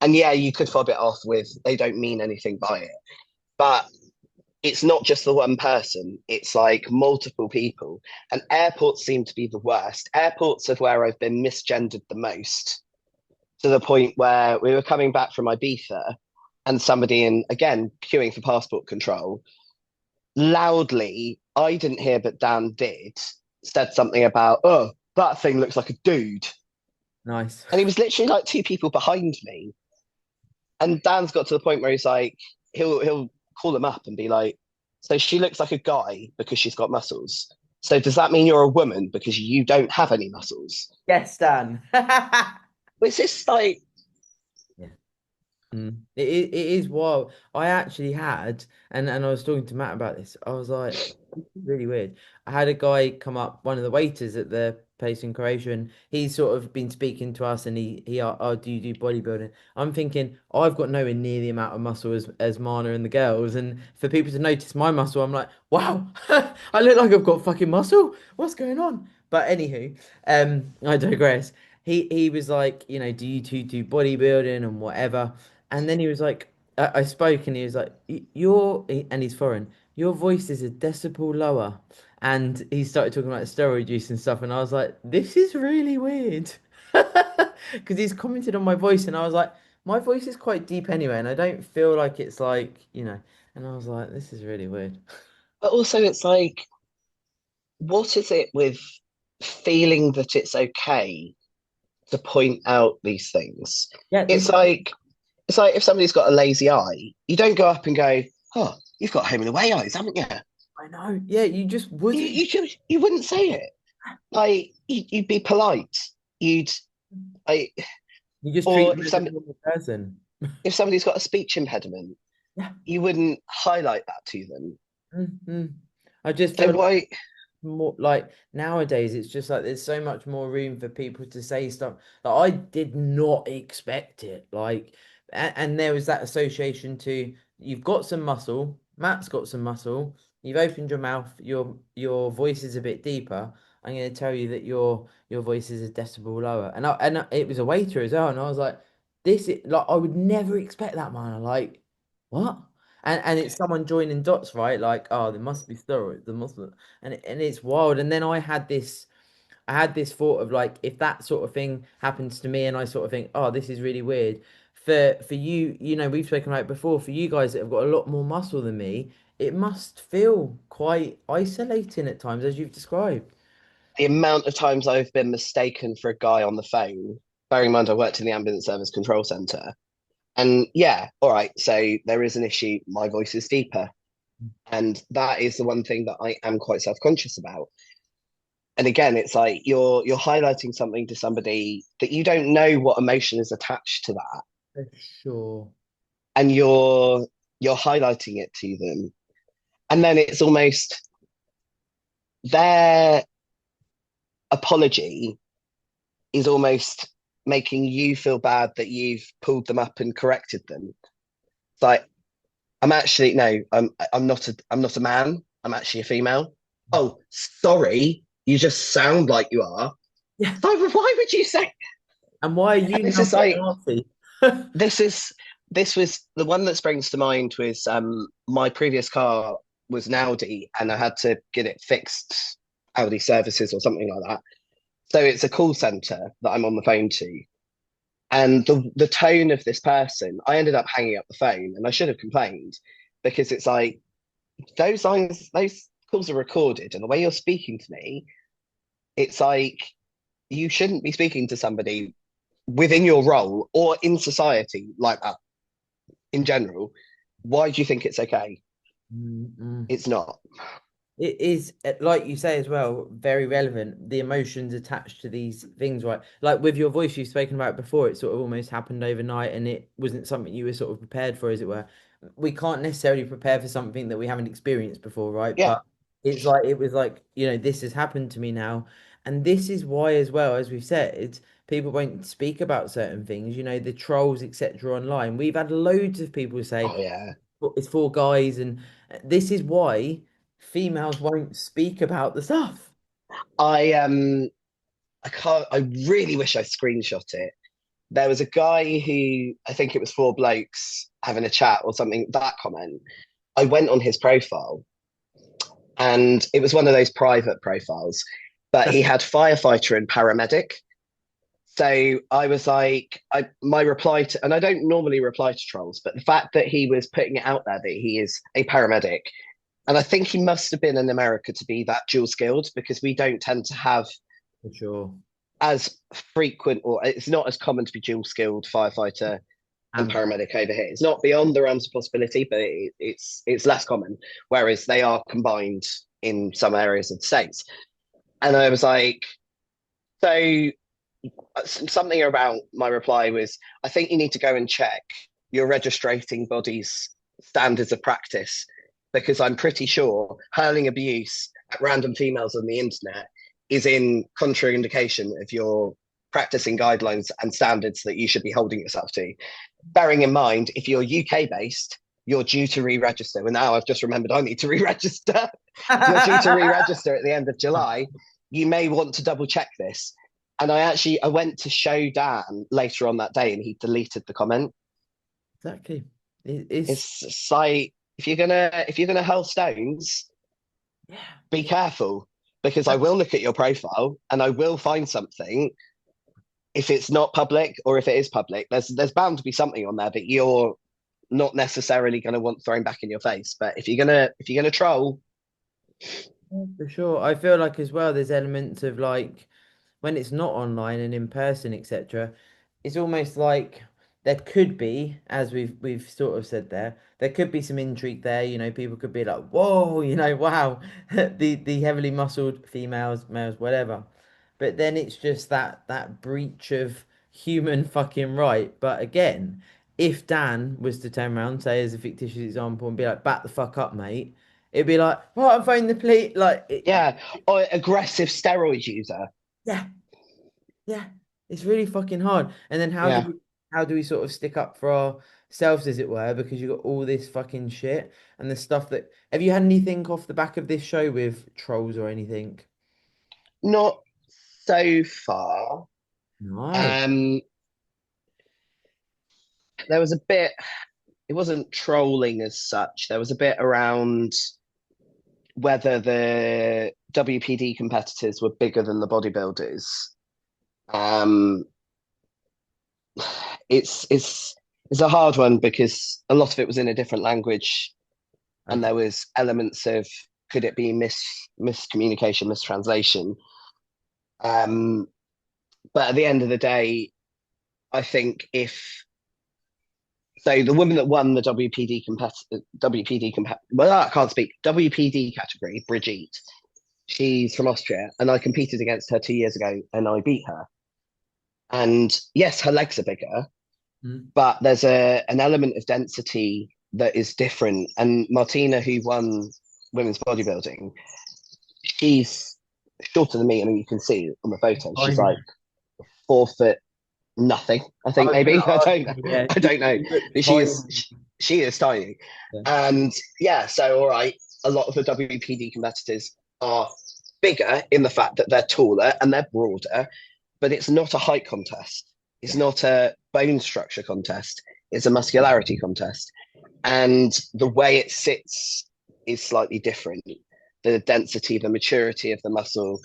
And yeah, you could fob it off with they don't mean anything by it. But it's not just the one person, it's like multiple people. And airports seem to be the worst. Airports are where I've been misgendered the most, to the point where we were coming back from Ibiza and somebody in, again, queuing for passport control, loudly, I didn't hear, but Dan did, said something about, oh, that thing looks like a dude. Nice. And he was literally like two people behind me. And Dan's got to the point where he's like, he'll call them up and be like, so she looks like a guy because she's got muscles. So does that mean you're a woman because you don't have any muscles? Yes, Dan. It's just like, It is wild. I actually had, and I was talking to Matt about this. I was like, this is really weird. I had a guy come up, one of the waiters at the place in Croatia, and he's sort of been speaking to us, and he oh, do you do bodybuilding? I'm thinking, I've got nowhere near the amount of muscle as Mana and the girls, and for people to notice my muscle, I'm like, wow, I look like I've got fucking muscle. What's going on? But anywho, I digress. He was like, do you two do bodybuilding and whatever? And then he was like, I spoke and he was like, and he's foreign, your voice is a decibel lower. And he started talking about steroid use and stuff. And I was like, this is really weird. Because he's commented on my voice. And I was like, my voice is quite deep anyway. And I don't feel like it's like. And I was like, this is really weird. but also it's like, what is it with feeling that it's okay to point out these things? Yeah, It's like, it's like if somebody's got a lazy eye, you don't go up and go, oh, you've got home and away eyes, haven't you? I know. Yeah, you just You, wouldn't. you wouldn't say it. Like you'd be polite. You'd like, You just treat or them as a normal person. if somebody's got a speech impediment, Yeah. you wouldn't highlight that to them. Hmm. I just So feel why? more like nowadays it's just like there's so much more room for people to say stuff that I did not expect it like and there was that association to you've got some muscle, Matt's got some muscle, you've opened your mouth, your voice is a bit deeper. I'm going to tell you that your voice is a decibel lower, and it was a waiter as well, and I was like, this is like I would never expect that, man. Like what? And it's someone joining dots, right? Like, oh, there must be steroids, there must be, and it's wild. And then I had this thought of like, if that sort of thing happens to me, and I sort of think, oh, this is really weird. For you, we've spoken about it before. For you guys that have got a lot more muscle than me, it must feel quite isolating at times, as you've described. The amount of times I've been mistaken for a guy on the phone. Bearing in mind, I worked in the ambulance service control center, and yeah, all right. So there is an issue. My voice is deeper, and that is the one thing that I am quite self conscious about. And again, it's like you're highlighting something to somebody that you don't know what emotion is attached to that, For sure. and you're highlighting it to them, and then it's almost their apology is almost making you feel bad that you've pulled them up and corrected them. It's like, I'm actually no, I'm not a man. I'm actually a female. Oh, sorry, you just sound like you are. Yeah. Like, why would you say? And why are And you this now is getting like, arty? this is this was the one that springs to mind was my previous car was an Audi and I had to get it fixed, Audi services or something like that. So it's a call center that I'm on the phone to. And the tone of this person, I ended up hanging up the phone and I should have complained because it's like those calls are recorded and the way you're speaking to me, it's like you shouldn't be speaking to somebody within your role or in society like that in general. Why do you think it's okay? Mm-mm. It's not. It is, like you say as well, very relevant. The emotions attached to these things, right? Like with your voice, you've spoken about it before, it sort of almost happened overnight and it wasn't something you were sort of prepared for, as it were. We can't necessarily prepare for something that we haven't experienced before, right? Yeah. But it's like, it was like, this has happened to me now. And this is why, as well, as we've said, people won't speak about certain things, the trolls, etc. online. We've had loads of people say, Oh yeah. it's for guys, and this is why females won't speak about the stuff. I I can't. I really wish I screenshot it. There was a guy who, I think it was four blokes having a chat or something. That comment. I went on his profile, and it was one of those private profiles, but he had firefighter and paramedic. So I was like, my reply to, and I don't normally reply to trolls, but the fact that he was putting it out there that he is a paramedic, and I think he must have been in America to be that dual skilled, because we don't tend to have For sure. as frequent, or it's not as common to be dual skilled firefighter and And paramedic over here. It's not beyond the realms of possibility, but it's less common. Whereas they are combined in some areas of the states. And I was like, so something about my reply was, I think you need to go and check your registrating body's standards of practice, because I'm pretty sure hurling abuse at random females on the internet is in contraindication of your practicing guidelines and standards that you should be holding yourself to. Bearing in mind, if you're UK based, you're due to re-register. And now I've just remembered I need to re-register. You're due to re-register at the end of July. You may want to double check this. And I went to show Dan later on that day, and he deleted the comment. exactly. It's It's like, if you're gonna hurl stones, yeah. be careful, because I That's will look at your profile and I will find something. If it's not public, or if it is public, there's bound to be something on there that you're not necessarily going to want thrown back in your face. But if you're gonna troll, for sure. I feel like as well, there's elements of like when it's not online and in person, etc. It's almost like there could be, as we've sort of said there could be some intrigue there. You know, people could be like, "Whoa," you know, wow, the heavily muscled females, males, whatever. But then it's just that breach of human fucking right. But again, if Dan was to turn around, say as a fictitious example, and be like, "Back the fuck up, mate," it'd be like, "Right, I'm phoning the police." Like, yeah, or aggressive steroid user, yeah, yeah, it's really fucking hard. And then yeah. how do we sort of stick up for ourselves, as it were, because you got all this fucking shit and the stuff that have you had anything off the back of this show with trolls or anything? Not so far. Nice. Um, there was a bit. It wasn't trolling as such. There was a bit around whether the WPD competitors were bigger than the bodybuilders. Um, it's a hard one, because a lot of it was in a different language, and Okay. there was elements of, could it be miscommunication, mistranslation. Um, but at the end of the day, I think if so, the woman that won the well, I can't speak, WPD category, Brigitte. She's from Austria, and I competed against her 2 years ago, and I beat her. And yes, her legs are bigger, Mm. but there's an element of density that is different. And Martina, who won women's bodybuilding, she's shorter than me. I mean, you can see on the photo, I she's know. like 4 foot nothing. I I think was gonna maybe I ask don't know. you, yeah, I don't know. you look But she tiny. is she is tiny, Yeah. and yeah. So all right, a lot of the WPD competitors are bigger in the fact that they're taller and they're broader, but it's not a height contest. It's Yeah. not a bone structure contest. It's a muscularity contest, and the way it sits is slightly different. The density, the maturity of the muscle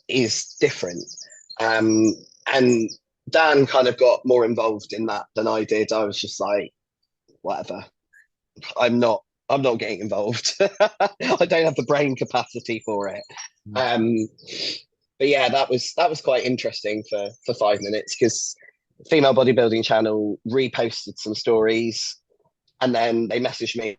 is different. Um, and Dan kind of got more involved in that than I did. I was just like, whatever. I'm not. I'm not getting involved. I don't have the brain capacity for it. Mm. Um, but yeah, that was quite interesting for 5 minutes, because female bodybuilding channel reposted some stories, and then they messaged me.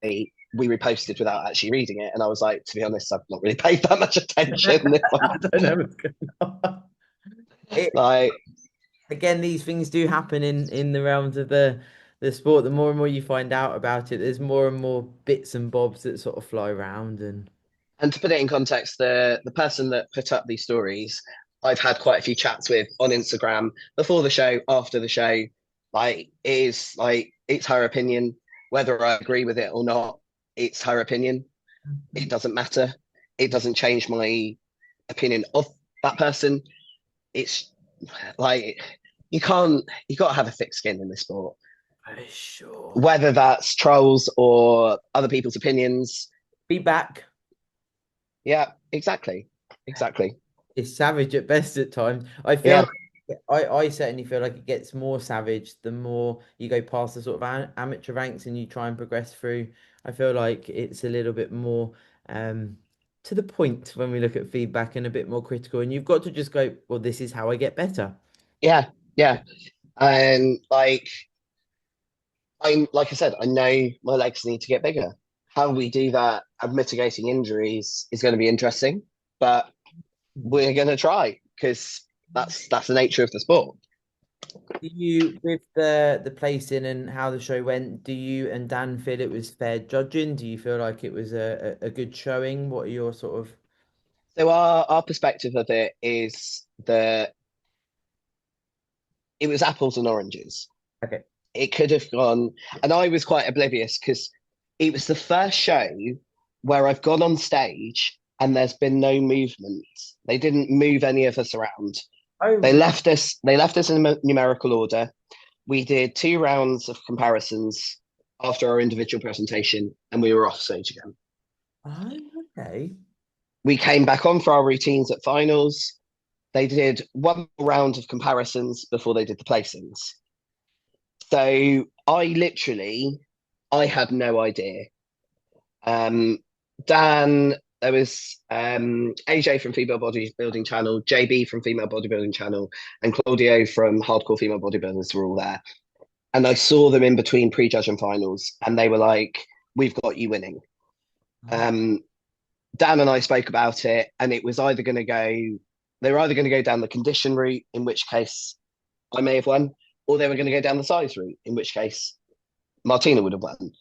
We reposted without actually reading it, and I was like, to be honest, I've not really paid that much attention. If I'm I don't know what's going on. It, like, again, these things do happen in the realms of the sport. The more and more you find out about it, there's more and more bits and bobs that sort of fly around and and to put it in context, the person that put up these stories, I've had quite a few chats with on Instagram before the show, after the show. Like, it is like, it's her opinion, whether I agree with it or not. It's her opinion. It doesn't matter. It doesn't change my opinion of that person. It's like you got to have a thick skin in this sport, For sure. whether that's trolls or other people's opinions. Be back. Yeah, exactly, exactly. It's savage at best at times. I feel Yeah, like I certainly feel like it gets more savage the more you go past the sort of amateur ranks and you try and progress through. I feel like it's a little bit more um to the point when we look at feedback and a bit more critical. And you've got to just go, well, this is how I get better. yeah, yeah. And like I said, I know my legs need to get bigger. How we do that and mitigating injuries is going to be interesting, but we're going to try because that's the nature of the sport. Do you, with the placing and how the show went, do you and Dan feel it was fair judging? Do you feel like it was a good showing? What are your sort of So our perspective of it is that it was apples and oranges. okay? It could have gone, and I was quite oblivious because it was the first show where I've gone on stage and there's been no movement. They didn't move any of us around. Oh, They left us in numerical order. We did 2 rounds of comparisons after our individual presentation, and we were off stage again. oh, okay. We came back on for our routines at finals. They did 1 round of comparisons before they did the placings. So I had no idea. Um, Dan, there was AJ from Female Bodybuilding Channel, JB from Female Bodybuilding Channel, and Claudio from Hardcore Female Bodybuilders were all there. And I saw them in between prejudge and finals, and they were like, "We've got you winning." Um, Dan and I spoke about it, and it was either going to go, they were either going to go down the condition route, in which case I may have won, or they were going to go down the size route, in which case Martina would have won.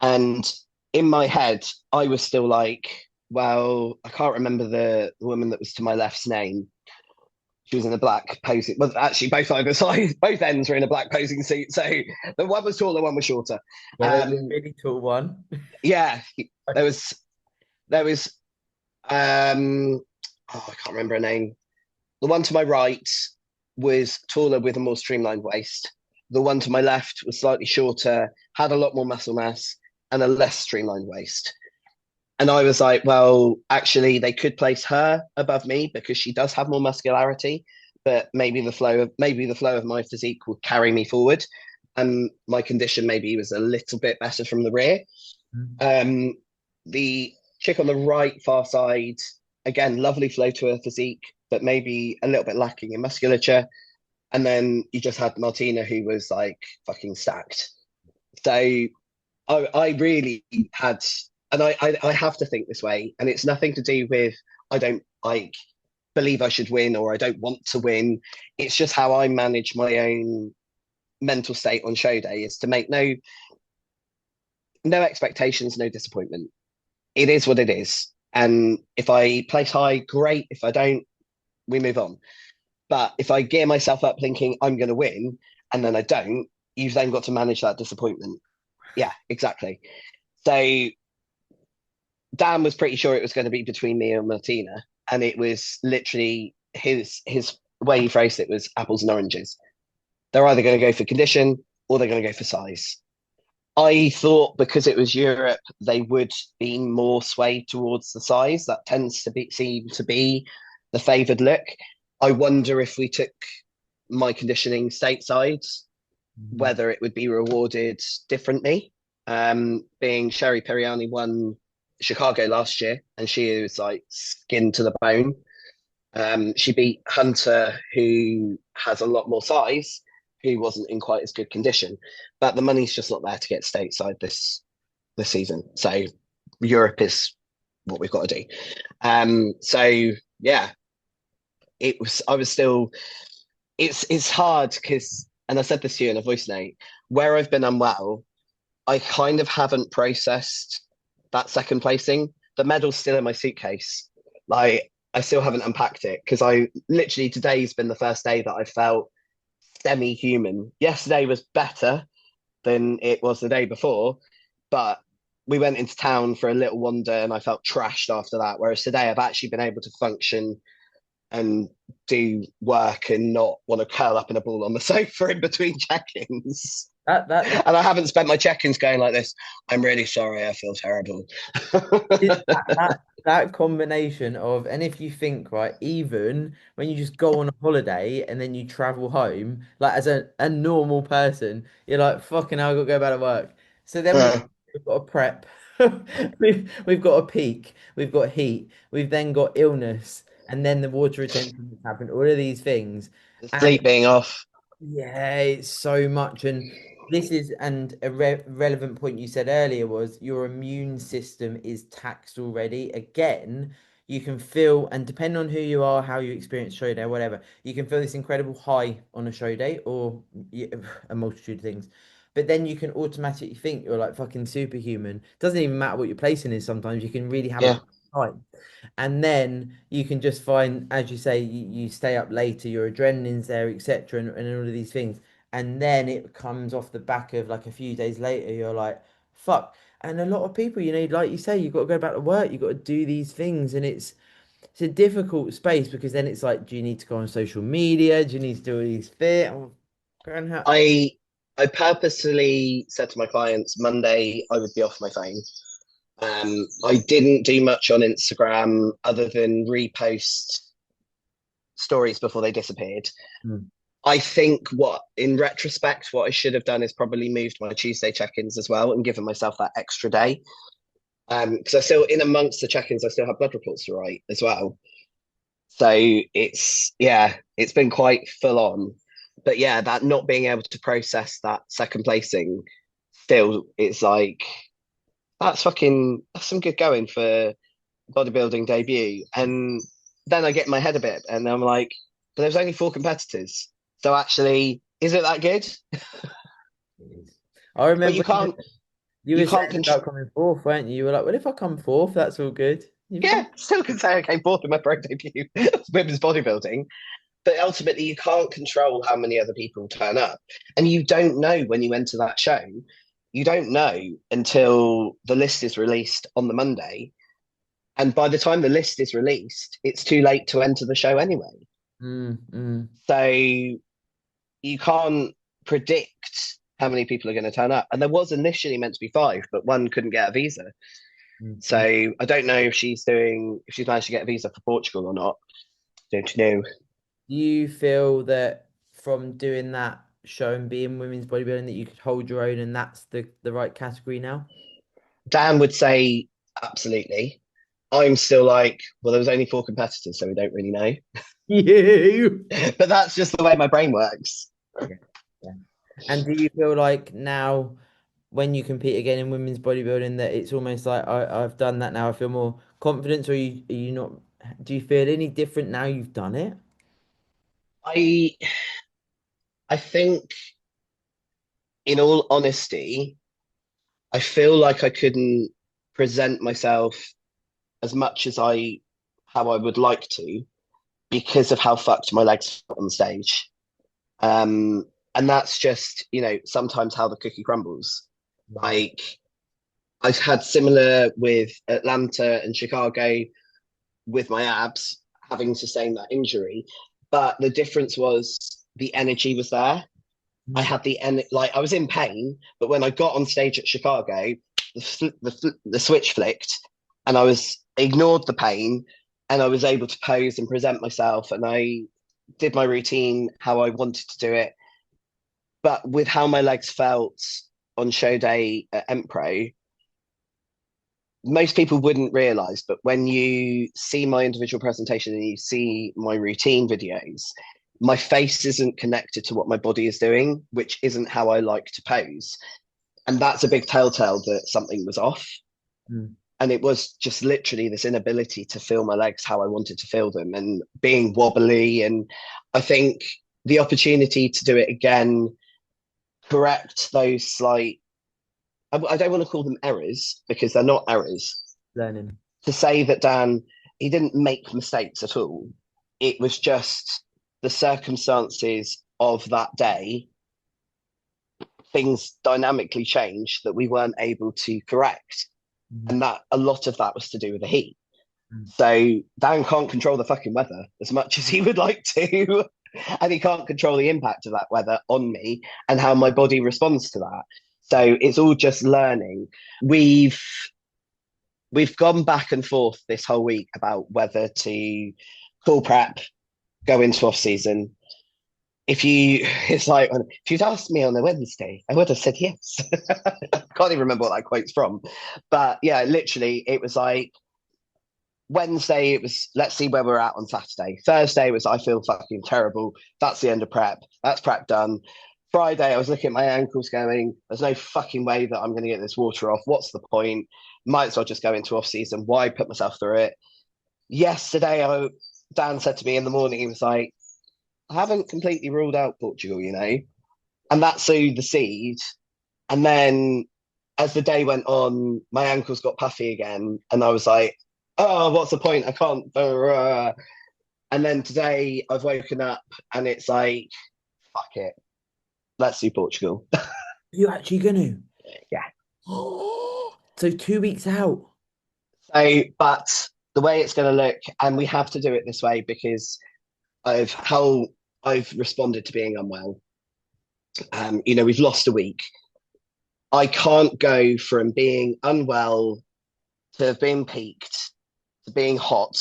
And in my head, I was still like, well, I can't remember the woman that was to my left's name. She was in a black posing. Well, actually, both either side, both ends were in a black posing suit. So the one was taller, one was shorter. Yeah, there's a really tall one. Yeah, there was there was oh, I can't remember her name. The one to my right was taller with a more streamlined waist. The one to my left was slightly shorter, had a lot more muscle mass, and a less streamlined waist. And I was like, well, actually, they could place her above me because she does have more muscularity, but maybe the flow of my physique would carry me forward, and my condition maybe was a little bit better from the rear. Um, the chick on the right far side, again, lovely flow to her physique, but maybe a little bit lacking in musculature. And then you just had Martina, who was like fucking stacked. So I really had, and I have to think this way, and it's nothing to do with I don't like believe I should win or I don't want to win. It's just how I manage my own mental state on show day is to make no expectations, no disappointment. It is what it is. And if I place high, great. If I don't, we move on. But if I gear myself up thinking I'm going to win and then I don't, you've then got to manage that disappointment. Yeah, exactly. So Dan was pretty sure it was going to be between me and Martina, and it was literally his way he phrased it was apples and oranges. They're either going to go for condition or they're going to go for size. I thought because it was Europe, they would be more swayed towards the size. That tends to seem to be the favoured look. I wonder if we took my conditioning stateside, whether it would be rewarded differently. Being Sherry Periani won Chicago last year, and she was like skin to the bone. She beat Hunter, who has a lot more size, who wasn't in quite as good condition. But the money's just not there to get stateside this season. So Europe is what we've got to do. So yeah, it was. I was still. It's hard because, and I said this to you in a voice note, where I've been unwell, I kind of haven't processed that second placing. The medal's still in my suitcase. Like I still haven't unpacked it because I literally today's been the first day that I felt semi-human. Yesterday was better than it was the day before, but we went into town for a little wander and I felt trashed after that. Whereas today I've actually been able to function and do work and not want to curl up in a ball on the sofa in between check-ins. That And I haven't spent my check-ins going like this. I'm really sorry. I feel terrible. that combination of, and if you think, right, even when you just go on a holiday and then you travel home, like as a normal person, you're like, fucking hell, I've got to go back to work. So then uh, we've got a prep, we've got a peak, we've got heat, we've then got illness, and then the water retention that's happened, all of these things. the And sleep being off. yeah, it's so much. And this is, and a relevant point you said earlier was your immune system is taxed already. Again, you can feel, and depending on who you are, how you experience show day, whatever, you can feel this incredible high on a show day or a multitude of things. But then you can automatically think you're like fucking superhuman. Doesn't even matter what your placing is sometimes. You can really have a Yeah. good time. And then you can just find, as you say, you stay up later, your adrenaline's there, etc., and all of these things. And then it comes off the back of like a few days later, you're like, fuck. And a lot of people, like you say, you've got to go back to work, you've got to do these things, and it's a difficult space because then it's like, do you need to go on social media? Do you need to do all these fit? Oh, and how... I I purposely said to my clients Monday I would be off my phone. I didn't do much on Instagram other than repost stories before they disappeared. Mm. I think in retrospect, what I should have done is probably moved my Tuesday check-ins as well and given myself that extra day. Because I still, in amongst the check-ins, I still have blood reports to write as well. So it's been quite full on. But yeah, that not being able to process that second placing still, it's like that's some good going for bodybuilding debut. And then I get in my head a bit and I'm like, but there's only four competitors. So actually, is it that good? I But remember you you were can't saying control. about coming fourth, weren't you? You were like, well, if I come fourth, that's all good. You've come. Yeah, still can say I came fourth in my pro debut women's bodybuilding, but ultimately you can't control how many other people turn up, and you don't know when you enter that show. You don't know until the list is released on the Monday, and by the time the list is released, it's too late to enter the show anyway. Mm, mm, So you can't predict how many people are going to turn up. And there was initially meant to be five, but one couldn't get a visa. mm, So mm. I don't know if she's managed to get a visa for Portugal or not. Don't know. Do you feel that from doing that show and being women's bodybuilding that you could hold your own and that's the right category now? Dan would say absolutely. I'm still like, well, there was only four competitors, so we don't really know. You. But that's just the way my brain works. Yeah, yeah. And do you feel like now when you compete again in women's bodybuilding that it's almost like I've done that now, I feel more confidence, or are you not, do you feel any different now you've done it? I I think, in all honesty, I feel like I couldn't present myself as much as I how I would like to because of how fucked my legs felt on stage. And that's just, sometimes how the cookie crumbles. Mm. Like I've had similar with Atlanta and Chicago with my abs having sustained that injury, but the difference was the energy was there. I Mm. had like I was in pain, but when I got on stage at Chicago, the switch flicked, and I was ignored the pain, and I was able to pose and present myself, and I did my routine how I wanted to do it. But with how my legs felt on show day at Empro, most people wouldn't realize, but when you see my individual presentation and you see my routine videos, my face isn't connected to what my body is doing, which isn't how I like to pose. And that's a big telltale that something was off. Mm. And it was just literally this inability to feel my legs how I wanted to feel them and being wobbly. And I think the opportunity to do it again, correct those slight, I don't want to call them errors because they're not errors. Learning. To say that Dan, he didn't make mistakes at all. It was just the circumstances of that day, things dynamically changed that we weren't able to correct. Mhm. And that a lot of that was to do with the heat. Mm. So Dan can't control the fucking weather as much as he would like to. And he can't control the impact of that weather on me and how my body responds to that. So it's all just learning. We've we've gone back and forth this whole week about whether to call prep, go into off season. If you, it's like if you'd asked me on a Wednesday, I would have said yes. I can't even remember what that quote's from, but yeah, literally, it was like Wednesday, it was let's see where we're at on Saturday. Thursday was I feel fucking terrible. That's the end of prep. That's prep done. Friday, I was looking at my ankles going, there's no fucking way that I'm going to get this water off. What's the point? Might as well just go into off season. Why put myself through it? Yesterday, Dan said to me in the morning, he was like, I haven't completely ruled out Portugal, and that sowed the seed. And then as the day went on, my ankles got puffy again, and I was like, oh, what's the point? I can't. And then today I've woken up and it's like, fuck it, let's do Portugal. You actually gonna? Yeah. So 2 weeks out. So, but the way it's going to look, and we have to do it this way because of how I've responded to being unwell. We've lost a week. I can't go from being unwell to being peaked to being hot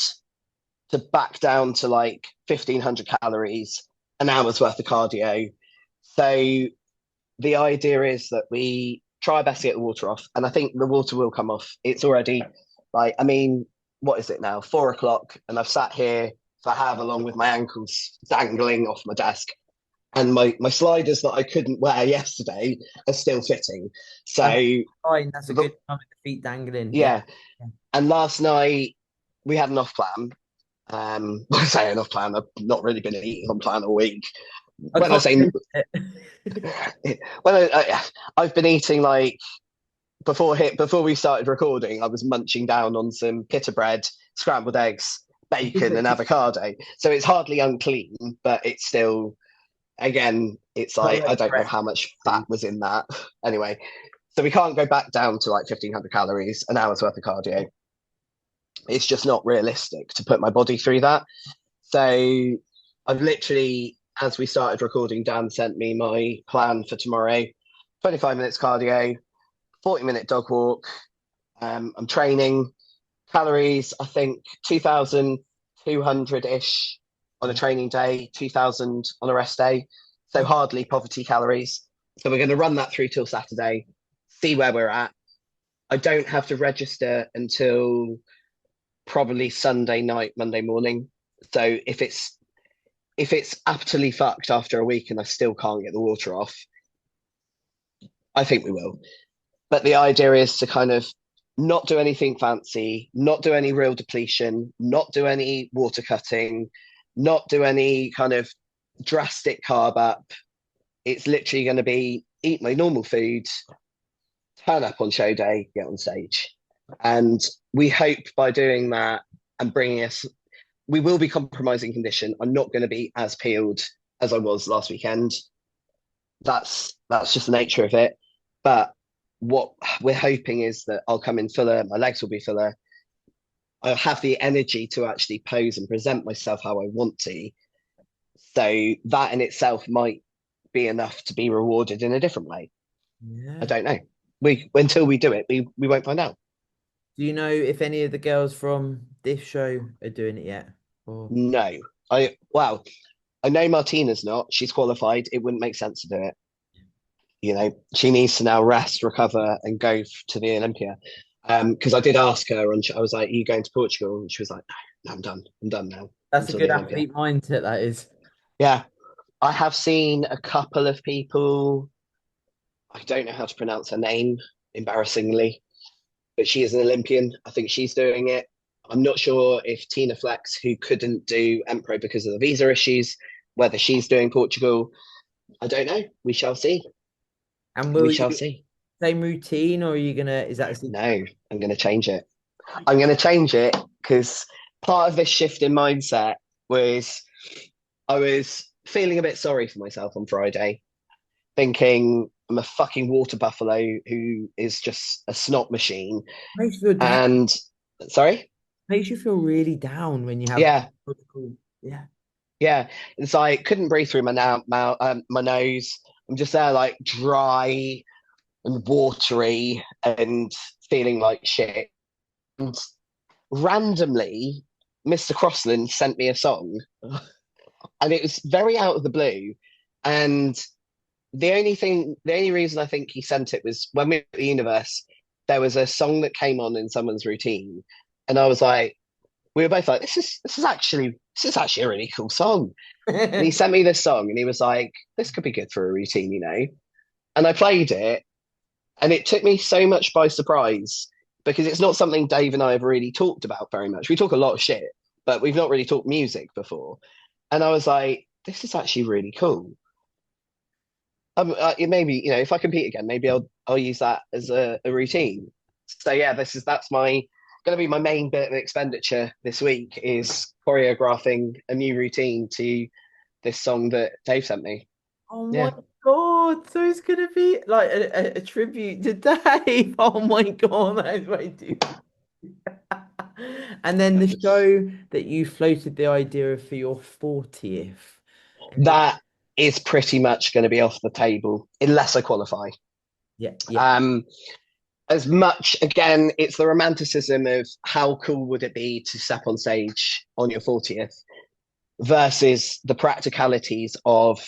to back down to like 1,500 calories, an hour's worth of cardio. So the idea is that we try our best to get the water off, and I think the water will come off. It's already like, I mean, what is it now? 4 o'clock, and I've sat here for however long with my ankles dangling off my desk, and my sliders that I couldn't wear yesterday are still fitting. So That's fine. That's a the, good time with the feet dangling. Yeah. yeah, and last night we had an off plan. I say an off plan. I've not really been eating on plan all week. I When I can't say believe it. when I've been eating like before we started recording, I was munching down on some pita bread, scrambled eggs, bacon, and avocado. So it's hardly unclean, but it's still, again, it's Not like I very don't know fresh how much fat food. was in that. Anyway, so we can't go back down to like 1,500 calories, an hour's worth of cardio. It's just not realistic to put my body through that. So I've literally, as we started recording, Dan sent me my plan for tomorrow: 25 minutes cardio, 40-minute dog walk. I'm training calories, I think 2,200 ish on a Yeah. training day, 2,000 on a rest day. So hardly poverty calories. So we're going to run that through till Saturday, see where we're at. I don't have to register until probably Sunday night, Monday morning. So if it's utterly fucked after a week and I still can't get the water off, I think we will. But the idea is to kind of not do anything fancy, not do any real depletion, not do any water cutting, not do any kind of drastic carb up. It's literally going to be eat my normal food, turn up on show day, get on stage. And we hope by doing that and bringing us, we will be compromising condition. I'm not going to be as peeled as I was last weekend. That's just the nature of it. But what we're hoping is that I'll come in fuller, my legs will be fuller. I'll have the energy to actually pose and present myself how I want to. So that in itself might be enough to be rewarded in a different way. I Yeah. don't know. We Until we do it, we won't find out. Do you know if any of the girls from this show are doing it yet? Or No. I know Martina's not. She's qualified. It wouldn't make sense to do it. She needs to now rest, recover, and go to the Olympia. Because I did ask her, and I was like, "Are you going to Portugal?" And she was like, "No, no, I'm done. I'm done now that's a until good the Olympia." athlete mindset, that is. Yeah, I have seen a couple of people. I don't know how to pronounce her name, embarrassingly, but she is an Olympian. I think she's doing it. I'm not sure if Tina Flex, who couldn't do Empro because of the visa issues, whether she's doing Portugal. I don't know. We shall see. And We will shall you see. same routine or are you gonna, is that a No, secret? I'm going to change it. I'm going to change it because part of this shift in mindset was I was feeling a bit sorry for myself on Friday, thinking I'm a fucking water buffalo who is just a snot machine. Makes you feel down. And sorry, Makes you feel really down when you have yeah, cool. Yeah. yeah. It's like couldn't breathe through my nose. I'm just there like dry and watery and feeling like shit. And randomly, Mr. Crossland sent me a song, and it was very out of the blue. And the only reason I think he sent it was when we were at the universe, there was a song that came on in someone's routine, and I was like, we were both like, this is actually a really cool song. And he sent me this song, and he was like, this could be good for a routine, you know. And I played it, and it took me so much by surprise because it's not something Dave and I have really talked about very much. We talk a lot of shit, but we've not really talked music before. And I was like, this is actually really cool. Maybe if I compete again, maybe I'll use that as a routine. So yeah, that's my going to be my main bit of expenditure this week is choreographing a new routine to this song that Dave sent me. Oh my Yeah, God. So it's gonna be like a tribute to Dave. Oh my God, that is way too. And then the show that you floated the idea of for your 40th. that is pretty much going to be off the table unless I qualify. Yeah, yeah. Um, as much again, it's the romanticism of how cool would it be to step on stage on your 40th versus the practicalities of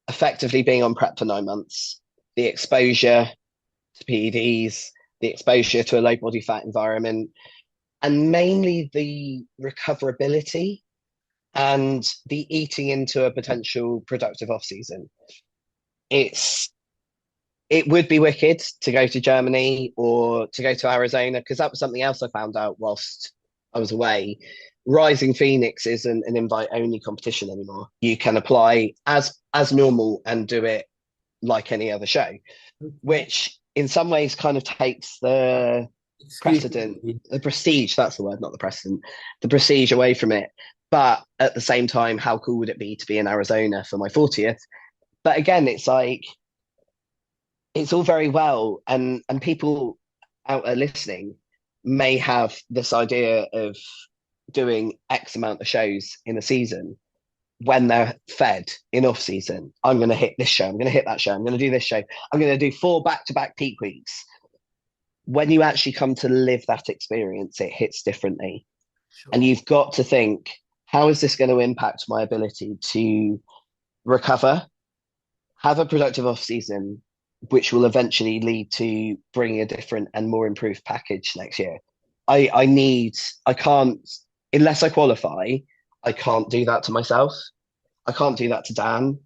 effectively being on prep for 9 months, the exposure to PEDs, the exposure to a low body fat environment, and mainly the recoverability and the eating into a potential productive off season. It's it would be wicked to go to Germany or to go to Arizona because that was something else I found out whilst I was away. Rising Phoenix isn't an invite only competition anymore. You can apply as normal and do it like any other show, which in some ways kind of takes the precedent, Exclusively. the prestige, that's the word, not the precedent, the prestige away from it. But at the same time, how cool would it be to be in Arizona for my 40th? But again, it's like it's all very well, and people out there listening may have this idea of doing X amount of shows in a season when they're fed in off season. I'm going to hit this show. I'm going to hit that show. I'm going to do this show. I'm going to do 4 back-to-back peak weeks. When you actually come to live that experience, it hits differently. And Sure. you've got to think, how is this going to impact my ability to recover, have a productive off season, which will eventually lead to bringing a different and more improved package next year. I can't, unless I qualify, I can't do that to myself. I can't do that to Dan.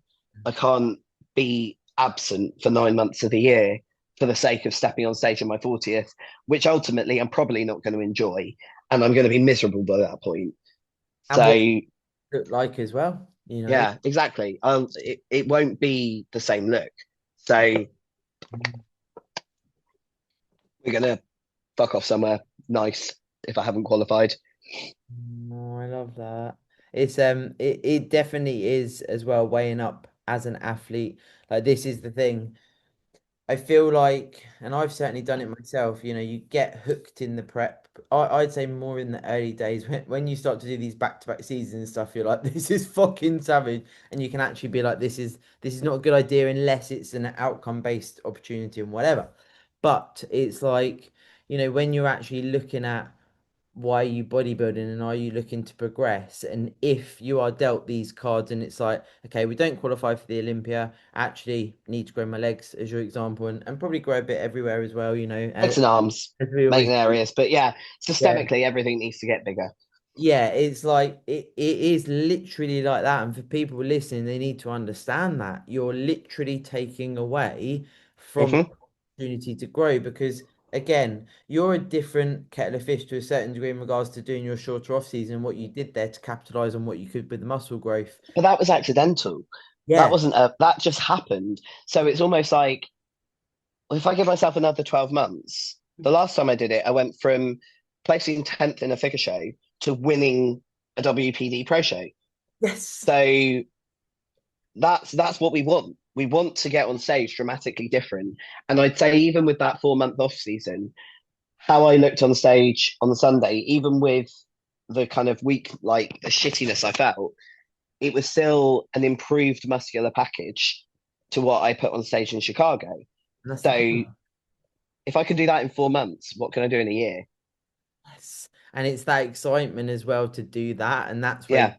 I can't be absent for 9 months of the year for the sake of stepping on stage on my 40th, which ultimately I'm probably not going to enjoy. And I'm going to be miserable by that point. And what So, it looked like as well, you know. yeah, exactly. It won't be the same look. So, we're going to fuck off somewhere nice if I haven't qualified. Oh, I love that. It's it definitely is as well weighing up as an athlete. Like this is the thing. I feel like, and I've certainly done it myself, you know, you get hooked in the prep. I'd say more in the early days when you start to do these back-to-back seasons and stuff, you're like, this is fucking savage. And you can actually be like, this is not a good idea unless it's an outcome-based opportunity and whatever. But it's like, you know, when you're actually looking at why are you bodybuilding and are you looking to progress? And if you are dealt these cards and it's like, okay, we don't qualify for the Olympia, actually need to grow my legs as your example and probably grow a bit everywhere as well, you know, Legs and arms, as we always main do. areas. But yeah, Yeah. systemically, everything needs to get bigger. Yeah, it's like it is literally like that. And for people listening, they need to understand that you're literally taking away from Mm-hmm. opportunity to grow because again, you're a different kettle of fish to a certain degree in regards to doing your shorter off season, what you did there to capitalize on what you could with the muscle growth. But that was accidental. That Yeah. wasn't that just happened. So it's almost like well, if I give myself another 12 months, the last time I did it, I went from placing 10th in a figure show to winning a WPD pro show. Yes. So that's what we want. we want to get on stage dramatically different. And I'd say even with that 4 month off season, how I looked on stage on the Sunday, even with the kind of weak, like shittiness I felt, it was still an improved muscular package to what I put on stage in Chicago. And that's the So thing. if I can do that in 4 months, what can I do in a year? Yes. And it's that excitement as well to do that. And that's where Yeah,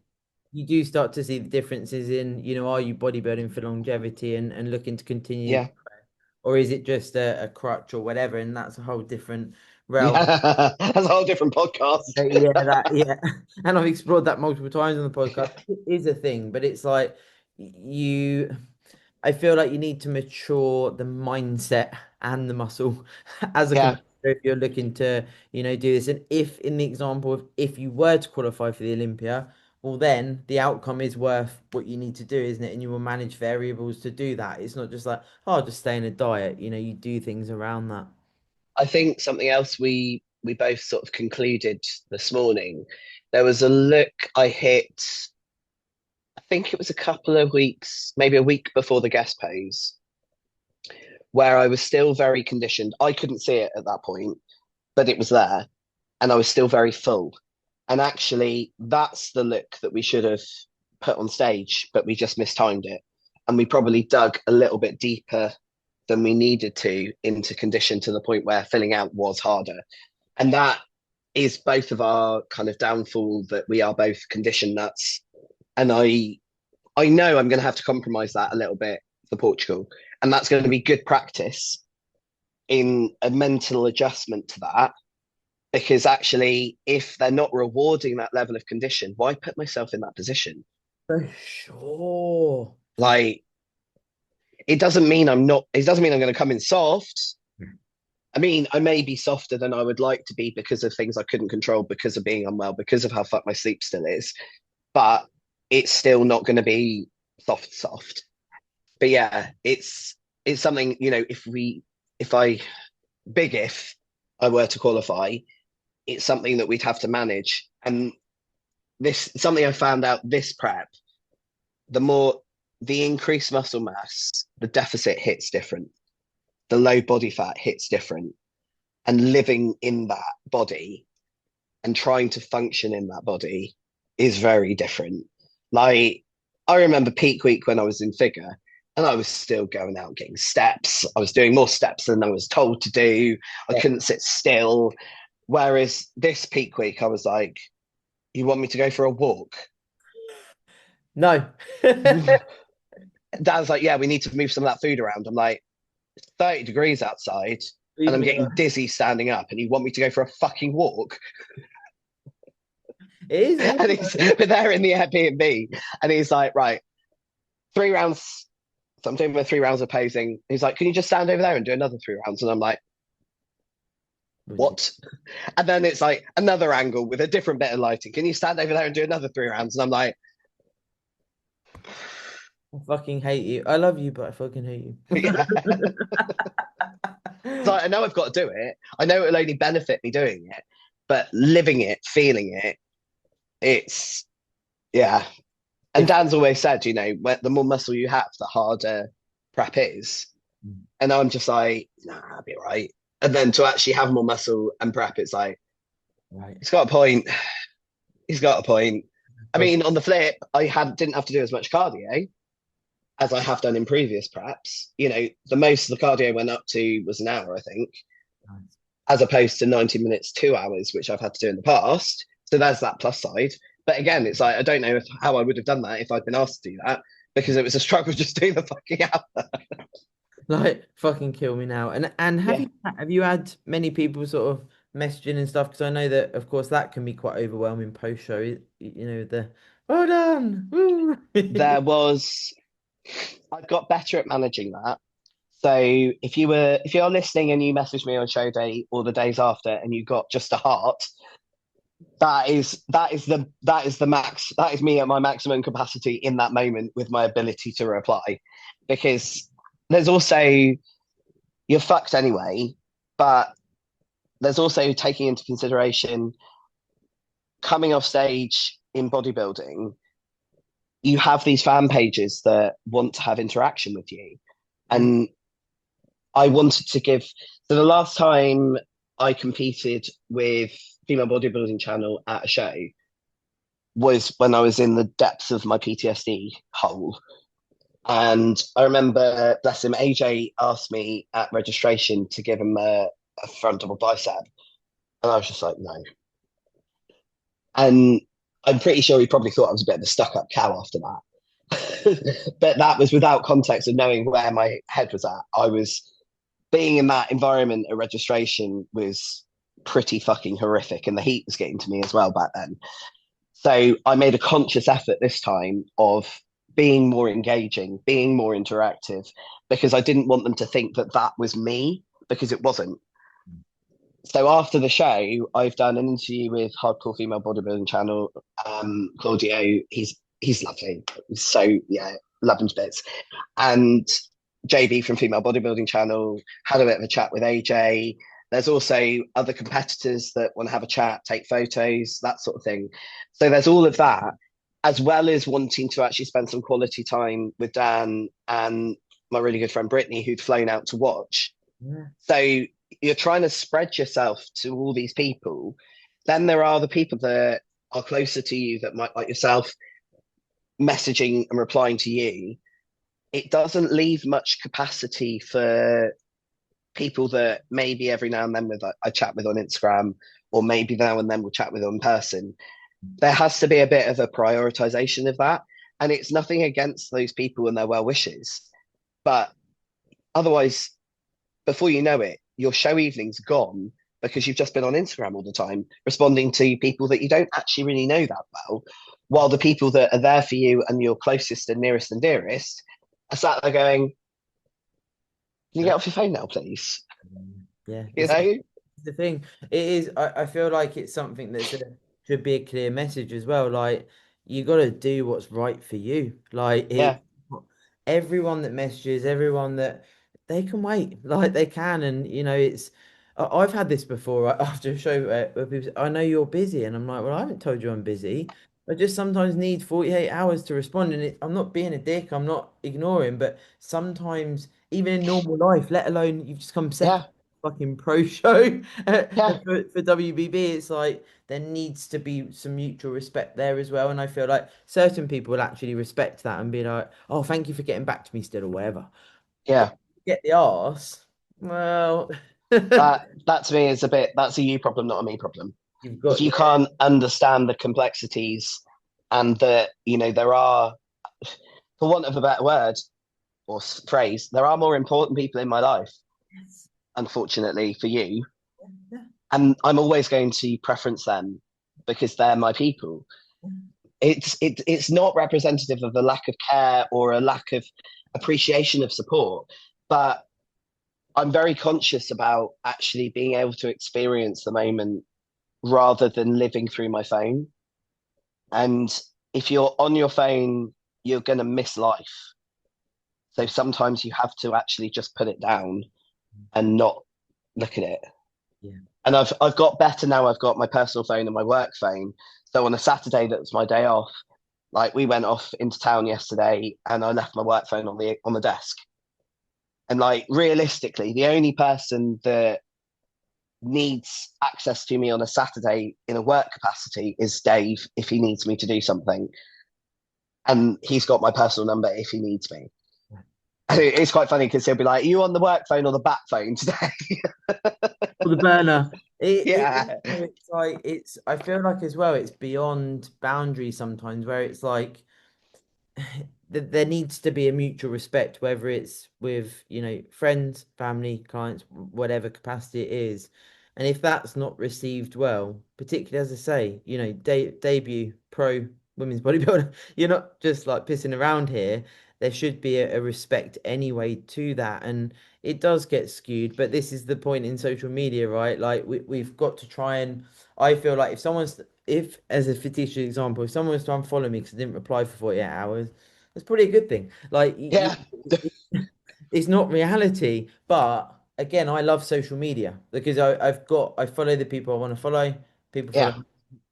you do start to see the differences in, are you bodybuilding for longevity and looking to continue, yeah, or is it just a crutch or whatever? And that's a whole different realm. yeah. That's a whole different podcast. Yeah. And I've explored that multiple times on the podcast. It is a thing, but it's like you. I feel like you need to mature the mindset and the muscle as a Yeah, competitor if you're looking to, do this. And if in the example of if you were to qualify for the Olympia, well then the outcome is worth what you need to do, isn't it? And you will manage variables to do that. It's not just like, oh, just stay in a diet. You do things around that. I think something else we both sort of concluded this morning. There was a look I hit. I think it was a couple of weeks, maybe a week before the guest pose, where I was still very conditioned. I couldn't see it at that point, but it was there, and I was still very full. And actually, that's the look that we should have put on stage, but we just mistimed it. And we probably dug a little bit deeper than we needed to into condition to the point where filling out was harder. And that is both of our kind of downfall that we are both condition nuts. And I know I'm going to have to compromise that a little bit for Portugal. And that's going to be good practice in a mental adjustment to that. Because actually, if they're not rewarding that level of condition, why put myself in that position? For sure. Like, it doesn't mean it doesn't mean I'm going to come in soft. I mean, I may be softer than I would like to be because of things I couldn't control, because of being unwell, because of how fucked my sleep still is. But it's still not going to be soft. But yeah, it's something, if I big if I were to qualify, it's something that we'd have to manage. And this something I found out this prep, the more the increased muscle mass, the deficit hits different. The low body fat hits different. And living in that body and trying to function in that body is very different. Like, I remember peak week when I was in figure and I was still going out getting steps. I was doing more steps than I was told to do. I Yeah. couldn't sit still. Whereas this peak week, I was like, you want me to go for a walk? No. Dad's like, yeah, we need to move some of that food around. I'm like, 30 degrees outside and Leave I'm me getting alone. dizzy standing up, and you want me to go for a fucking walk? It is And hard. we're there in the Airbnb, and he's like, right, 3 rounds. So I'm doing my 3 rounds of posing. He's like, can you just stand over there and do another 3 rounds? And I'm like, what? And then it's like another angle with a different bit of lighting. Can you stand over there and do another 3 rounds? And I'm like, I fucking hate you. I love you, but I fucking hate you. yeah. So I know I've got to do it. I know it'll only benefit me doing it, but living it, feeling it, it's yeah. And If Dan's always said, the more muscle you have, the harder prep is. And I'm just like, nah, I'll be all right. And then to actually have more muscle and prep, it's like, right, he's got a point. He's got a point. I push. mean, on the flip, didn't have to do as much cardio as I have done in previous preps. The most the cardio went up to was an hour, I think, as opposed to 90 minutes, 2 hours, which I've had to do in the past. So there's that plus side. But again, it's like I don't know how I would have done that if I'd been asked to do that, because it was a struggle just doing the fucking hour. Like fucking kill me now. And have Yeah, you had many people sort of messaging and stuff? Because I know that of course that can be quite overwhelming post show. The well done. Woo. there was. I've got better at managing that. So if you're listening and you message me on show day or the days after and you got just a heart, that is the max. That is me at my maximum capacity in that moment with my ability to reply, because there's also you're fucked anyway, but there's also taking into consideration coming off stage in bodybuilding. you have these fan pages that want to have interaction with you. Mm. And I wanted to give, so the last time I competed with Female Bodybuilding Channel at a show was when I was in the depths of my PTSD hole. And I remember, bless him, AJ asked me at registration to give him a front double bicep. And I was just like, no. And I'm pretty sure he probably thought I was a bit of a stuck up cow after that. But that was without context of knowing where my head was at. I was being in that environment at registration was pretty fucking horrific. And the heat was getting to me as well back then. So I made a conscious effort this time of being more engaging, being more interactive, because I didn't want them to think that that was me, because it wasn't. So after the show, I've done an interview with Hardcore Female Bodybuilding Channel. Claudio, he's lovely. So yeah, love him to bits. And JB from Female Bodybuilding Channel had a bit of a chat with AJ. There's also other competitors that want to have a chat, take photos, that sort of thing. So there's all of that, as well as wanting to actually spend some quality time with Dan and my really good friend Brittany, who'd flown out to watch. Yeah. So you're trying to spread yourself to all these people. Then there are the people that are closer to you that might, like yourself, messaging and replying to you. It doesn't leave much capacity for people that maybe every now and then with I chat with on Instagram, or maybe now and then we'll chat with in person. There has to be a bit of a prioritization of that. And it's nothing against those people and their well wishes. But otherwise, before you know it, your show evening's gone because you've just been on Instagram all the time, responding to people that you don't actually really know that well, while the people that are there for you and your closest and nearest and dearest are sat there going, "Can you get off your phone now, please?" Yeah, You this is know? the thing. It is. I feel like it's something that should be a clear message as well. Like you got to do what's right for you. Like Yeah, everyone that messages, everyone that they can wait, like they can, and it's. I've had this before right, after a show where people say, "I know you're busy," and I'm like, "Well, I haven't told you I'm busy. I just sometimes need 48 hours to respond, and I'm not being a dick. I'm not ignoring, but sometimes." Even in normal life, let alone you've just come second yeah, fucking pro show yeah, for WBB, it's like there needs to be some mutual respect there as well. And I feel like certain people will actually respect that and be like, oh, thank you for getting back to me still or whatever. But yeah. get the arse, well, That to me is a bit, that's a you problem, not a me problem. you've If got, you yeah, can't understand the complexities and that, there are, for want of a better word or phrase, there are more important people in my life, yes, unfortunately for you. yeah, And I'm always going to preference them because they're my people. It's not representative of a lack of care or a lack of appreciation of support, but I'm very conscious about actually being able to experience the moment rather than living through my phone. And if you're on your phone, you're going to miss life. So sometimes you have to actually just put it down and not look at it. yeah, And I've got better now. I've got my personal phone and my work phone. So on a Saturday that was my day off, like we went off into town yesterday and I left my work phone on the desk. And like realistically, the only person that needs access to me on a Saturday in a work capacity is Dave if he needs me to do something. And he's got my personal number if he needs me. And it's quite funny because he'll be like, "Are you on the work phone or the bat phone today?" or the burner. Yeah, It's like I feel like as well it's beyond boundaries sometimes where it's like there needs to be a mutual respect, whether it's with, friends, family, clients, whatever capacity it is. And if that's not received well, particularly as I say, debut pro women's bodybuilder, you're not just like pissing around here. There should be a respect anyway to that. And it does get skewed, but this is the point in social media, right? Like we've got to try and I feel like if as a fictitious example, if someone was to unfollow me because I didn't reply for 48 hours, that's probably a good thing. Like yeah, it's not reality, but again, I love social media because I follow the people I want to follow. People follow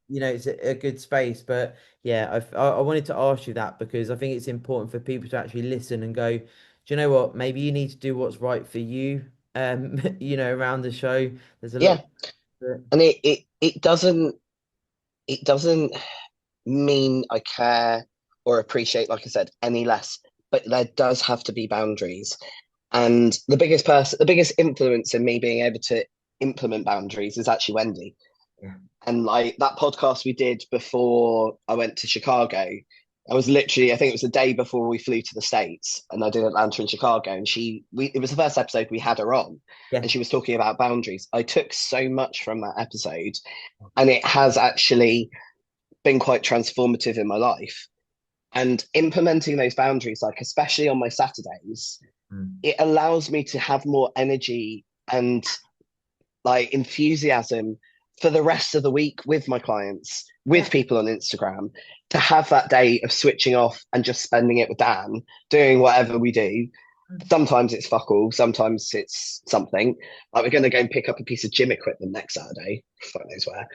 yeah. you know, it's a good space. But yeah, I wanted to ask you that because I think it's important for people to actually listen and go, do you know what? Maybe you need to do what's right for you. You know, around the show, there's a lot. Yeah. And it doesn't mean I care or appreciate, like I said, any less. But there does have to be boundaries. And the biggest influence in me being able to implement boundaries is actually Wendy. Yeah. And like that podcast we did before I went to Chicago, I was literally, I think it was the day before we flew to the States, and I did Atlanta and Chicago. And it was the first episode we had her on, Yeah. and she was talking about boundaries. I took so much from that episode, and it has actually been quite transformative in my life. And implementing those boundaries, like especially on my Saturdays, Mm. it allows me to have more energy and like enthusiasm for the rest of the week with my clients, Yeah. with people on Instagram, to have that day of switching off and just spending it with Dan, doing whatever we do. Sometimes it's fuck all, sometimes it's something. Like we're going to go and pick up a piece of gym equipment next Saturday. Fuck knows where.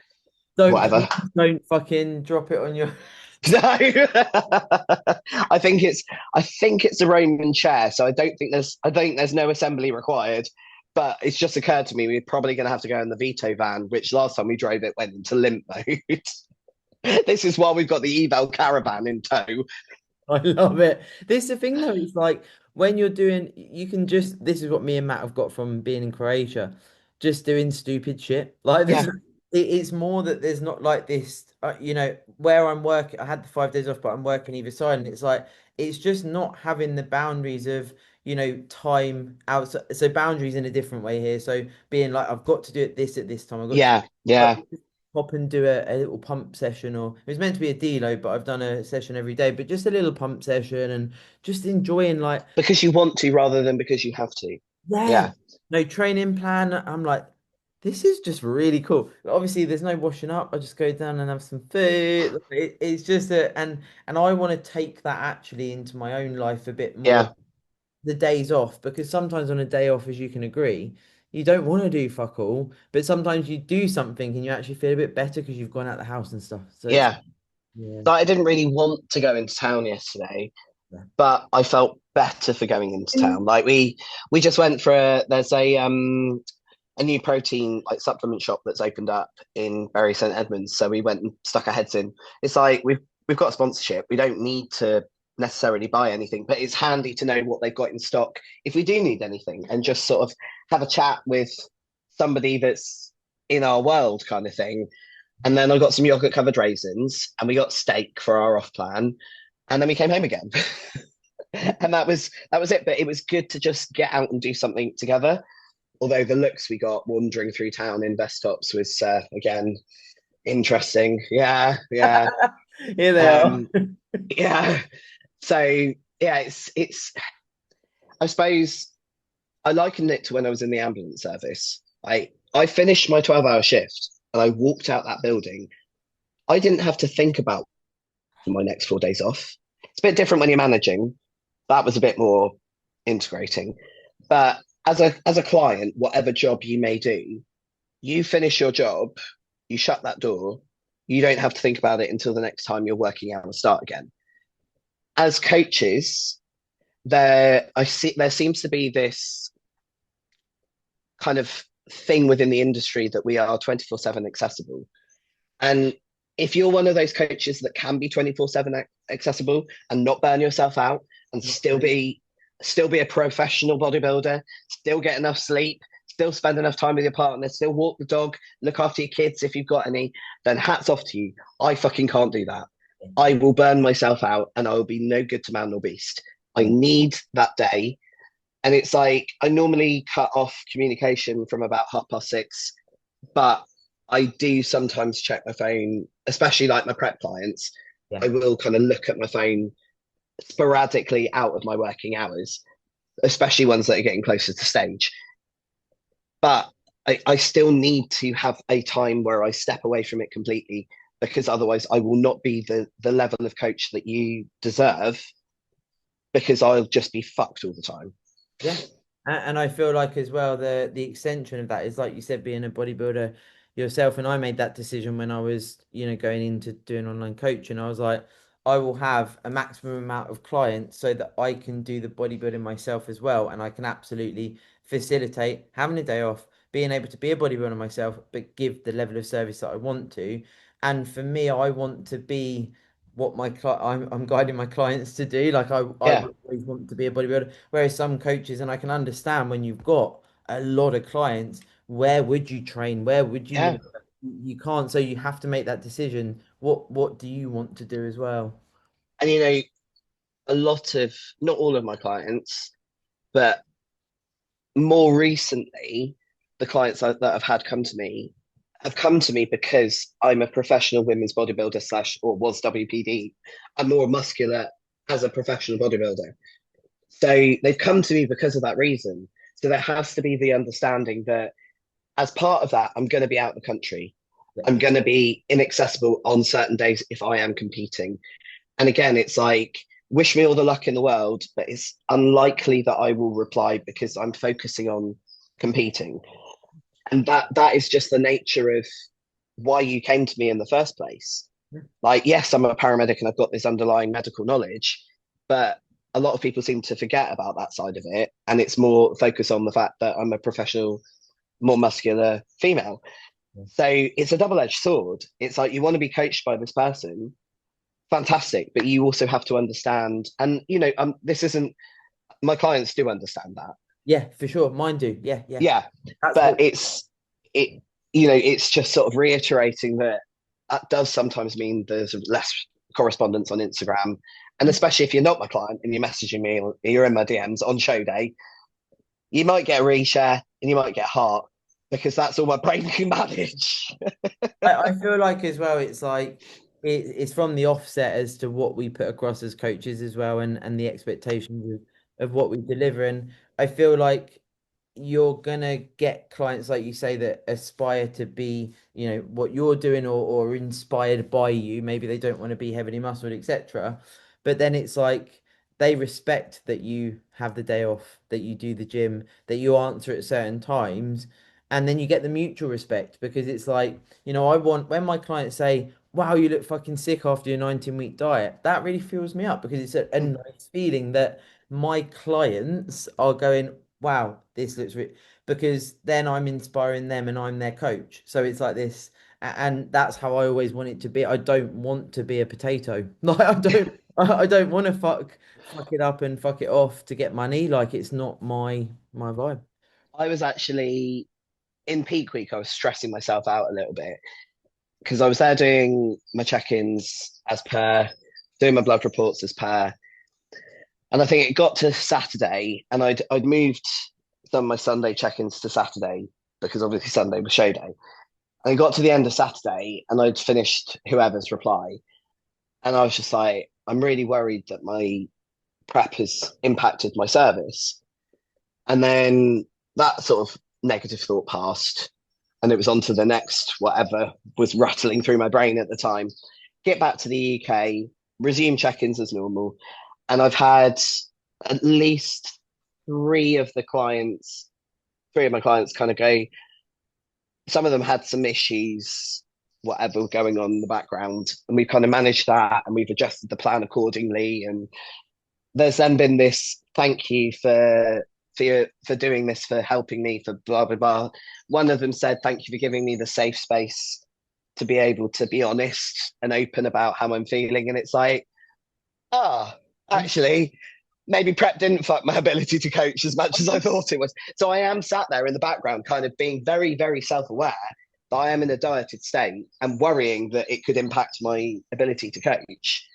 Don't Whatever. don't fucking drop it on your. No, I think it's a Roman chair, so I think there's no assembly required. But it's just occurred to me we're probably going to have to go in the Vito van, which last time we drove it went into limp mode. This is why we've got the eval caravan in tow. I love it. This is the thing though, it's like when you're doing, you can just, this is what me and Matt have got from being in Croatia, just doing stupid shit. Like Yeah, it's more that there's not like this, you know, where I'm working, I had the 5 days off, but I'm working either side. And it's like, it's just not having the boundaries of, you know, time outside. So boundaries in a different way here. So being like, I've got to do it this at this time. I've got to yeah, yeah. pop and do a little pump session, or it was meant to be a deload, but I've done a session every day, but just a little pump session and just enjoying like, Because you want to rather than because you have to. yeah, Yeah, no training plan. I'm like, this is just really cool. Obviously, there's no washing up. I just go down and have some food. It's just and I want to take that actually into my own life a bit more. yeah, The days off, because sometimes on a day off, as you can agree, you don't want to do fuck all, but sometimes you do something and you actually feel a bit better because you've gone out the house and stuff. So it's yeah. yeah. So I didn't really want to go into town yesterday, Yeah. but I felt better for going into town. Like we just went for there's a new protein like supplement shop that's opened up in Bury St Edmunds. So we went and stuck our heads in. It's like we've got a sponsorship. We don't need to necessarily buy anything, but it's handy to know what they've got in stock if we do need anything, and just sort of have a chat with somebody that's in our world kind of thing. And then I got some yogurt covered raisins and we got steak for our off plan. And then we came home again. And that was it. But it was good to just get out and do something together. Although the looks we got wandering through town in vest tops was again interesting. Yeah, yeah. Here they are. Um, yeah. So yeah, it's I suppose I likened it to when I was in the ambulance service. I finished my 12-hour shift and I walked out that building. I didn't have to think about my next 4 days off. It's a bit different when you're managing. That was a bit more integrating. But as a client, whatever job you may do, you finish your job, you shut that door, you don't have to think about it until the next time your working hours start again. As coaches, there seems to be this kind of thing within the industry that we are 24/7 accessible. And if you're one of those coaches that can be 24/7 accessible and not burn yourself out and still be a professional bodybuilder, still get enough sleep, still spend enough time with your partner, still walk the dog, look after your kids if you've got any, then hats off to you. I fucking can't do that. I will burn myself out and I will be no good to man nor beast. I need that day. And it's like I normally cut off communication from about 6:30, but I do sometimes check my phone, especially like my prep clients. Yeah. I will kind of look at my phone sporadically out of my working hours, especially ones that are getting closer to stage. But I still need to have a time where I step away from it completely, because otherwise I will not be the level of coach that you deserve, because I'll just be fucked all the time. Yeah. And I feel like as well the extension of that is like you said, being a bodybuilder, yourself. And I made that decision when I was, going into doing online coaching. I was like, I will have a maximum amount of clients so that I can do the bodybuilding myself as well. And I can absolutely facilitate having a day off, being able to be a bodybuilder myself, but give the level of service that I want to. And for me, I want to be what I'm guiding my clients to do. Like I Yeah, would always want to be a bodybuilder. Whereas some coaches, and I can understand when you've got a lot of clients, where would you train? Where would you yeah. live? You can't, so you have to make that decision. What do you want to do as well? And a lot of, not all of my clients, but more recently, the clients that I've had come to me have come to me because I'm a professional women's bodybuilder slash or was WPD. I'm more muscular as a professional bodybuilder. So they've come to me because of that reason. So there has to be the understanding that as part of that, I'm going to be out of the country. Yeah. I'm going to be inaccessible on certain days if I am competing. And again, it's like, wish me all the luck in the world, but it's unlikely that I will reply because I'm focusing on competing. And that is just the nature of why you came to me in the first place. Like, yes, I'm a paramedic and I've got this underlying medical knowledge, but a lot of people seem to forget about that side of it. And it's more focus on the fact that I'm a professional, more muscular female. So it's a double-edged sword. It's like you want to be coached by this person, fantastic, but you also have to understand. And this isn't my clients do understand that. Yeah, for sure. Mine do. Yeah, yeah. Yeah, That's but what. it's just sort of reiterating that that does sometimes mean there's less correspondence on Instagram, and especially if you're not my client and you're messaging me or you're in my DMs on show day, you might get a reshare and you might get a heart because that's all my brain can manage. I feel like as well, it's like it's from the offset as to what we put across as coaches as well, and the expectations of what we deliver. And I feel like you're gonna get clients like you say that aspire to be, what you're doing, or inspired by you. Maybe they don't want to be heavily muscled, etc. But then it's like they respect that you have the day off, that you do the gym, that you answer at certain times, and then you get the mutual respect because it's like, I want when my clients say, "Wow, you look fucking sick after your 19-week diet." That really fills me up because it's a nice feeling that my clients are going, wow, this looks because then I'm inspiring them and I'm their coach. So it's like this, and that's how I always want it to be. I don't want to be a potato. Like I don't want to fuck it up and fuck it off to get money. Like it's not my vibe. I was actually in peak week, I was stressing myself out a little bit because I was there doing my check-ins as per, doing my blood reports as per, and I think it got to Saturday, and I'd moved some of my Sunday check-ins to Saturday because obviously Sunday was show day. And it got to the end of Saturday, and I'd finished whoever's reply, and I was just like, I'm really worried that my prep has impacted my service. And then that sort of negative thought passed, and it was on to the next whatever was rattling through my brain at the time. Get back to the UK, resume check-ins as normal, and I've had at least three of my clients kind of go. Some of them had some issues, whatever going on in the background, and we've kind of managed that, and we've adjusted the plan accordingly. And there's then been this thank you for doing this, for helping me, for blah blah blah. One of them said, "Thank you for giving me the safe space to be able to be honest and open about how I'm feeling." And it's like, ah, actually, maybe prep didn't fuck my ability to coach as much as I thought it was. So I am sat there in the background, kind of being very, very self-aware that I am in a dieted state and worrying that it could impact my ability to coach.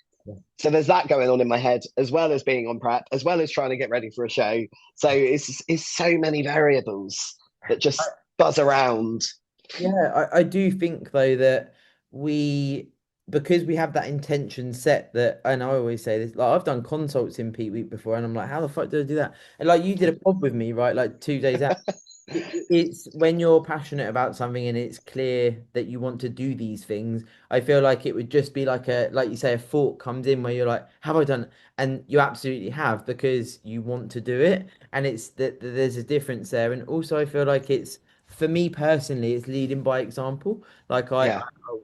So there's that going on in my head, as well as being on prep, as well as trying to get ready for a show. So it's so many variables that just buzz around. Yeah, I do think though that we because we have that intention set that, and I always say this, like I've done consults in Peak Week before, and I'm like, how the fuck do I do that? And like you did a pod with me, right? Like 2 days out. It's when you're passionate about something and it's clear that you want to do these things. I feel like it would just be like you say, a thought comes in where you're like, have I done it? And you absolutely have because you want to do it, and it's that there's a difference there. And also, I feel like it's for me personally, it's leading by example. Like Yeah.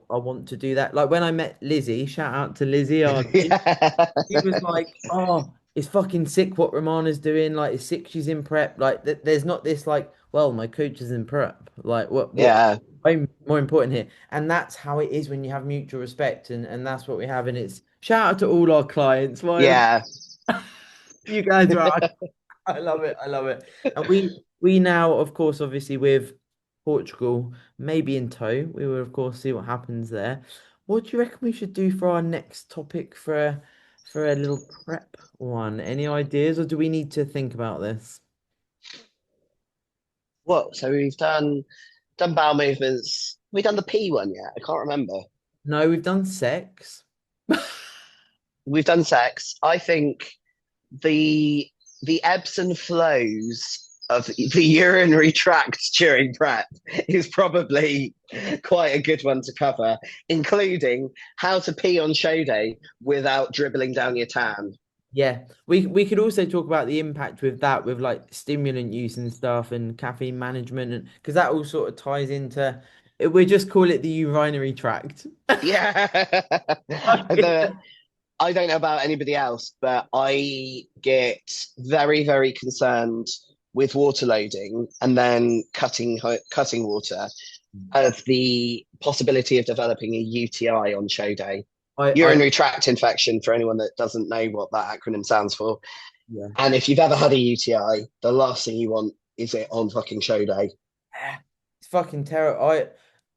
I want to do that. Like when I met Lizzie, shout out to Lizzie, Yeah. he was like, "Oh, it's fucking sick what Romana's doing. Like, it's sick she's in prep. Like, there's not this like, well, my coach is in prep. Like, what Yeah. way more important here?" And that's how it is when you have mutual respect, and that's what we have. And it's shout out to all our clients. My Yeah. you guys are, I love it. I love it. And we now, of course, obviously with Portugal, maybe in tow, we will of course see what happens there. What do you reckon we should do for our next topic for a little prep one? Any ideas, or do we need to think about this? What? So we've done bowel movements. We done the P one yet? I can't remember. No, we've done sex. We've done sex. I think the the ebbs and flows of the urinary tract during prep is probably quite a good one to cover, including how to pee on show day without dribbling down your tan. Yeah, we could also talk about the impact with that, with like stimulant use and stuff, and caffeine management, and because that all sort of ties into. We just call it the urinary tract. Yeah. I don't know about anybody else, but I get very, very concerned with water loading and then cutting water of the possibility of developing a UTI on show day. I Urinary tract infection, for anyone that doesn't know what that acronym stands for. yeah. And if you've ever had a UTI, the last thing you want is it on fucking show day. It's fucking terrible.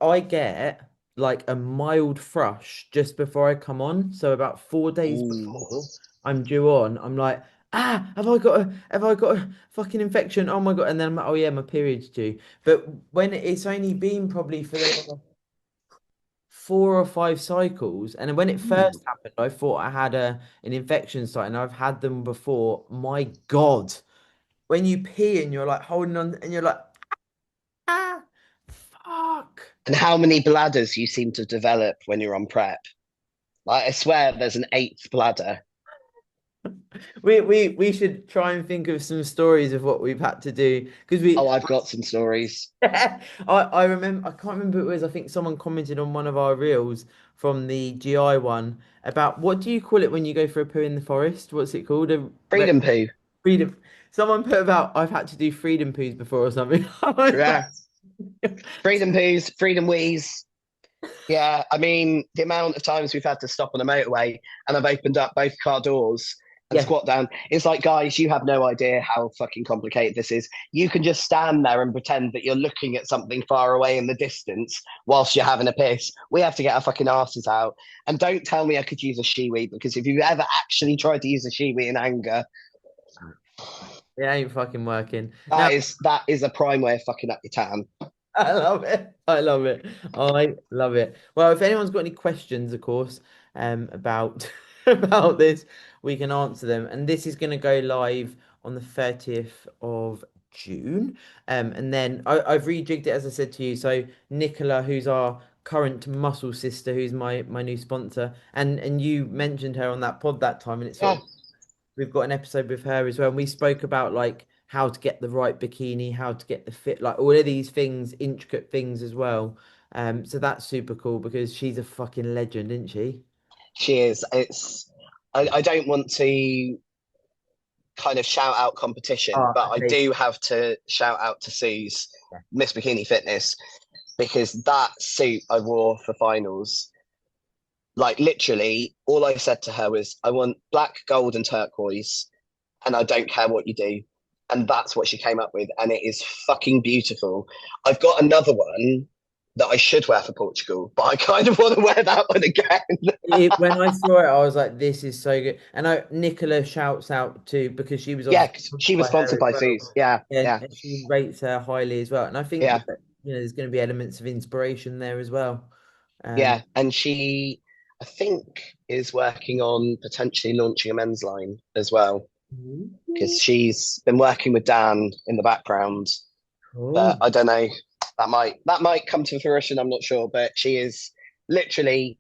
I get like a mild thrush just before I come on. So about 4 days Ooh. before I'm due on, I'm like, have I got a fucking infection? Oh my God. And then I'm like, oh yeah, my period's due. But when it's only been probably for the last 4 or 5 cycles, and when it first happened, I thought I had an infection site, and I've had them before. My God. When you pee and you're like holding on and you're like, ah, fuck. And how many bladders you seem to develop when you're on prep? Like, I swear there's an eighth bladder. We should try and think of some stories of what we've had to do because we Oh, I've got some stories. I remember I can't remember who it was. I think someone commented on one of our reels from the GI one about what do you call it when you go for a poo in the forest? What's it called? Freedom poo. Freedom. Someone put about I've had to do freedom poos before or something. I was Yeah. Freedom poos, freedom wheeze. Yeah. I mean, the amount of times we've had to stop on a motorway and I've opened up both car doors and yeah, squat down. It's like, guys, you have no idea how fucking complicated this is. You can just stand there and pretend that you're looking at something far away in the distance whilst you're having a piss. We have to get our fucking asses out. And don't tell me I could use a shiwi, because if you've ever actually tried to use a shiwi in anger, it ain't fucking working. Now that is a prime way of fucking up your tan. I love it. I love it. I love it. Well, if anyone's got any questions, of course, about about this, we can answer them. And this is going to go live on the 30th of June. And then I've rejigged it as I said to you. So Nicola, who's our current muscle sister, who's my new sponsor, and you mentioned her on that pod that time, and it's sort Yeah. of we've got an episode with her as well, and we spoke about like how to get the right bikini, how to get the fit, like all of these things, intricate things as well. So that's super cool because she's a fucking legend, isn't she? She is. I don't want to kind of shout out competition, Oh, but I okay. do have to shout out to Sue's Miss Bikini Fitness, because that suit I wore for finals, like literally, all I said to her was, I want black, gold, and turquoise, and I don't care what you do. And that's what she came up with, and it is fucking beautiful. I've got another one that I should wear for Portugal, but I kind of want to wear that one again. When I saw it, I was like, "This is so good." And Nicola shouts out too because she was Yeah, obviously she sponsored was by her sponsored as by well, Sue's. Yeah, yeah, and she rates her highly as well. And I think yeah, that there's going to be elements of inspiration there as well. Um, yeah. And she, I think, is working on potentially launching a men's line as well, because she's been working with Dan in the background. But cool. I don't know. That might come to fruition. I'm not sure, but she is literally,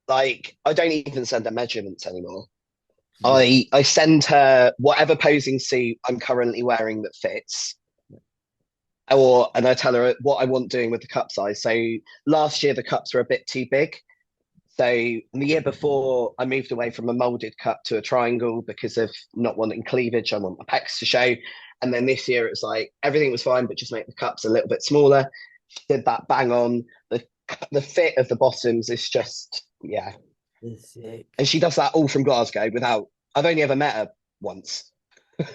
like, I don't even send her measurements anymore. Yeah. I send her whatever posing suit I'm currently wearing that fits, And I tell her what I want doing with the cup size. So last year the cups were a bit too big. So the year before, I moved away from a molded cup to a triangle because of not wanting cleavage. I want my pecs to show. And then this year, it's like everything was fine, but just make the cups a little bit smaller. Did that bang on. The fit of the bottoms is just, yeah. It's And sick. she does that all from Glasgow without, I've only ever met her once. Yeah,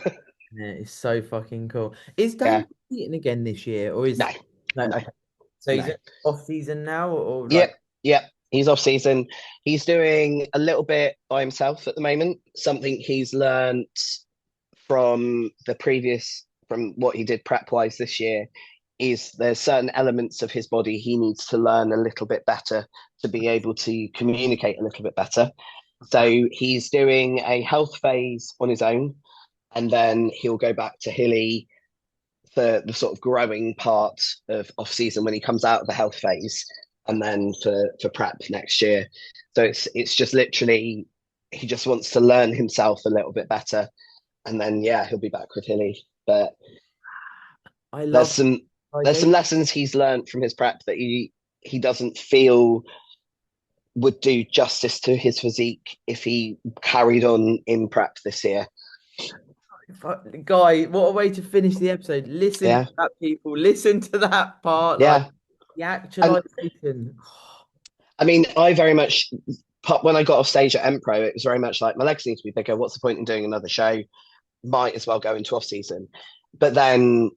it's so fucking cool. Is Yeah. Dan competing again this year, or No, is no? no, Okay. So he's no. off season now, or like Yep, yep. He's off season. He's doing a little bit by himself at the moment. Something he's learned from from what he did prep wise this year, is there's certain elements of his body he needs to learn a little bit better to be able to communicate a little bit better. So he's doing a health phase on his own, and then he'll go back to Hilly for the sort of growing part of off season when he comes out of the health phase, and then for prep next year. So it's just literally he just wants to learn himself a little bit better, and then yeah, he'll be back with Hilly. But I there's love some there's some ideation. lessons he's learned from his prep that he doesn't feel would do justice to his physique if he carried on in prep this year. Guy, what a way to finish the episode. Listen to Yeah, that, people. Listen to that part, like yeah. the And actualization. I mean, I very much when I got off stage at Empro, it was very much like my legs need to be bigger. What's the point in doing another show? Might as well go into off season. But then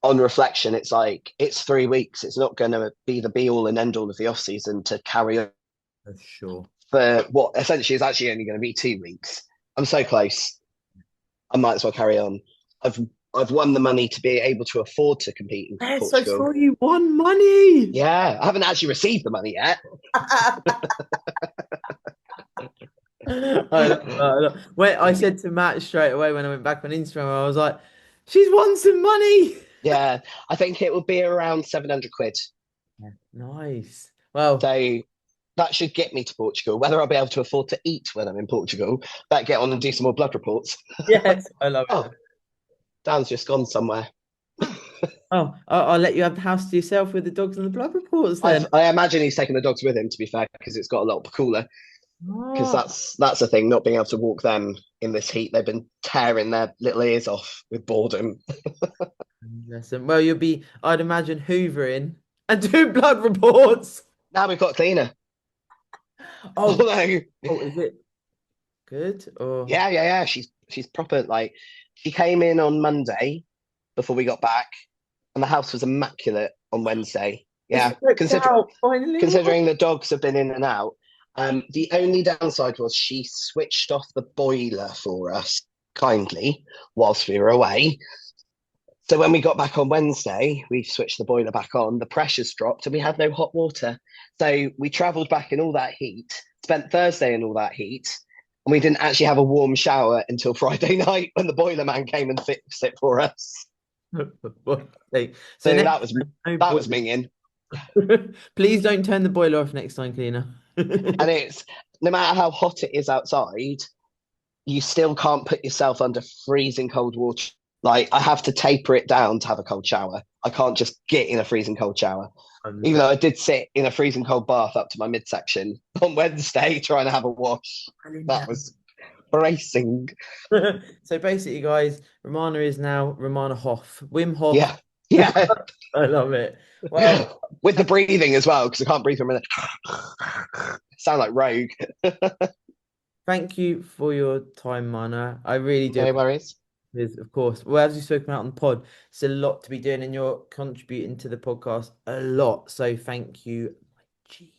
on reflection, it's like it's 3 weeks. It's not going to be the be all and end all of the off season to carry on For sure. for what essentially is actually only going to be 2 weeks. I'm so close. I might as well carry on. I've I've won the money to be able to afford to compete in Yes, I Portugal. saw you won money. Yeah, I haven't actually received the money yet. I love that. When I said to Matt straight away when I went back on Instagram, I was like, "She's won some money." Yeah, I think it will be around 700 quid. Yeah. Nice. Well, So that should get me to Portugal. Whether I'll be able to afford to eat when I'm in Portugal, better get on and do some more blood reports. yes, I love it. Oh, Dan's just gone somewhere. Oh, I'll let you have the house to yourself with the dogs and the blood reports then. I imagine he's taking the dogs with him, to be fair, because it's got a lot cooler. Because Oh, that's the thing, not being able to walk them in this heat. They've been tearing their little ears off with boredom. listen. Well, you'll be, I'd imagine, hoovering and doing blood reports. Now we've got a cleaner. Oh, Although, oh, is it good or yeah. She's proper. Like she came in on Monday before we got back, and the house was immaculate on Wednesday. it's Yeah, checked out finally? What? considering the dogs have been in and out. The only downside was she switched off the boiler for us kindly whilst we were away. So when we got back on Wednesday, we switched the boiler back on, the pressure's dropped, and we had no hot water. So we travelled back in all that heat, spent Thursday in all that heat, and we didn't actually have a warm shower until Friday night when the boiler man came and fixed it for us. So So next time, no that was boiler. minging. Please don't turn the boiler off next time, cleaner. And it's no matter how hot it is outside, you still can't put yourself under freezing cold water. Like I have to taper it down to have a cold shower. I can't just get in a freezing cold shower. Even though I did sit in a freezing cold bath up to my midsection on Wednesday trying to have a wash. That was bracing. So basically, guys, Romana is now Romana Hoff. Wim Hof. Yeah. Yeah. I love it. Well, With the breathing as well, because I can't breathe for a minute. Sound like Rogue. thank you for your time, Mana. I really do No appreciate worries. it, of course. Well, as you spoke about on the pod, it's a lot to be doing, and you're contributing to the podcast a lot. So thank you. Gee,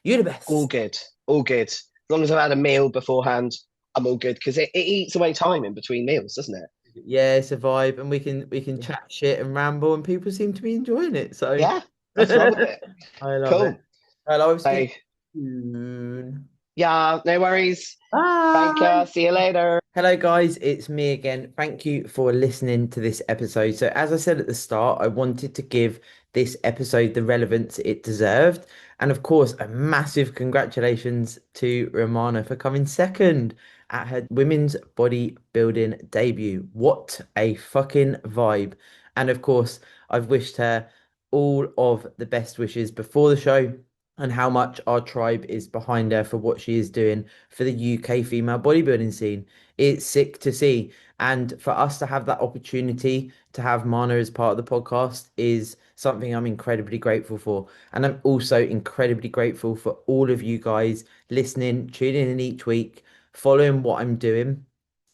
you're the All best. good. All good. As long as I've had a meal beforehand, I'm all good because it eats away time in between meals, doesn't it? Yeah, it's a vibe, and we can chat shit and ramble, and people seem to be enjoying it. So Yeah, nothing wrong with it. I love it. Cool. Well, I'll So, speak soon. yeah, no worries. Thank Bye. you. See you later. Hello, guys. It's me again. Thank you for listening to this episode. So, as I said at the start, I wanted to give this episode the relevance it deserved. And of course, a massive congratulations to Romana for coming second at her women's bodybuilding debut. What a fucking vibe. And of course, I've wished her all of the best wishes before the show and how much our tribe is behind her for what she is doing for the UK female bodybuilding scene. It's sick to see. And for us to have that opportunity to have Mana as part of the podcast is something I'm incredibly grateful for. And I'm also incredibly grateful for all of you guys listening, tuning in each week, following what I'm doing.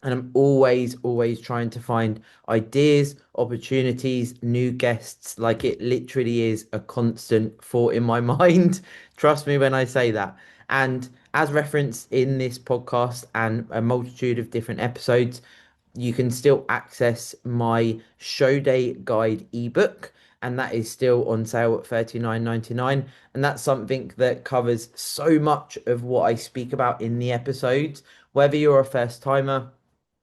And I'm always trying to find ideas, opportunities, new guests. Like it literally is a constant thought in my mind. Trust me when I say that. And as referenced in this podcast and a multitude of different episodes, you can still access my show day guide ebook, and that is still on sale at 39.99. And that's something that covers so much of what I speak about in the episodes, whether you're a first timer,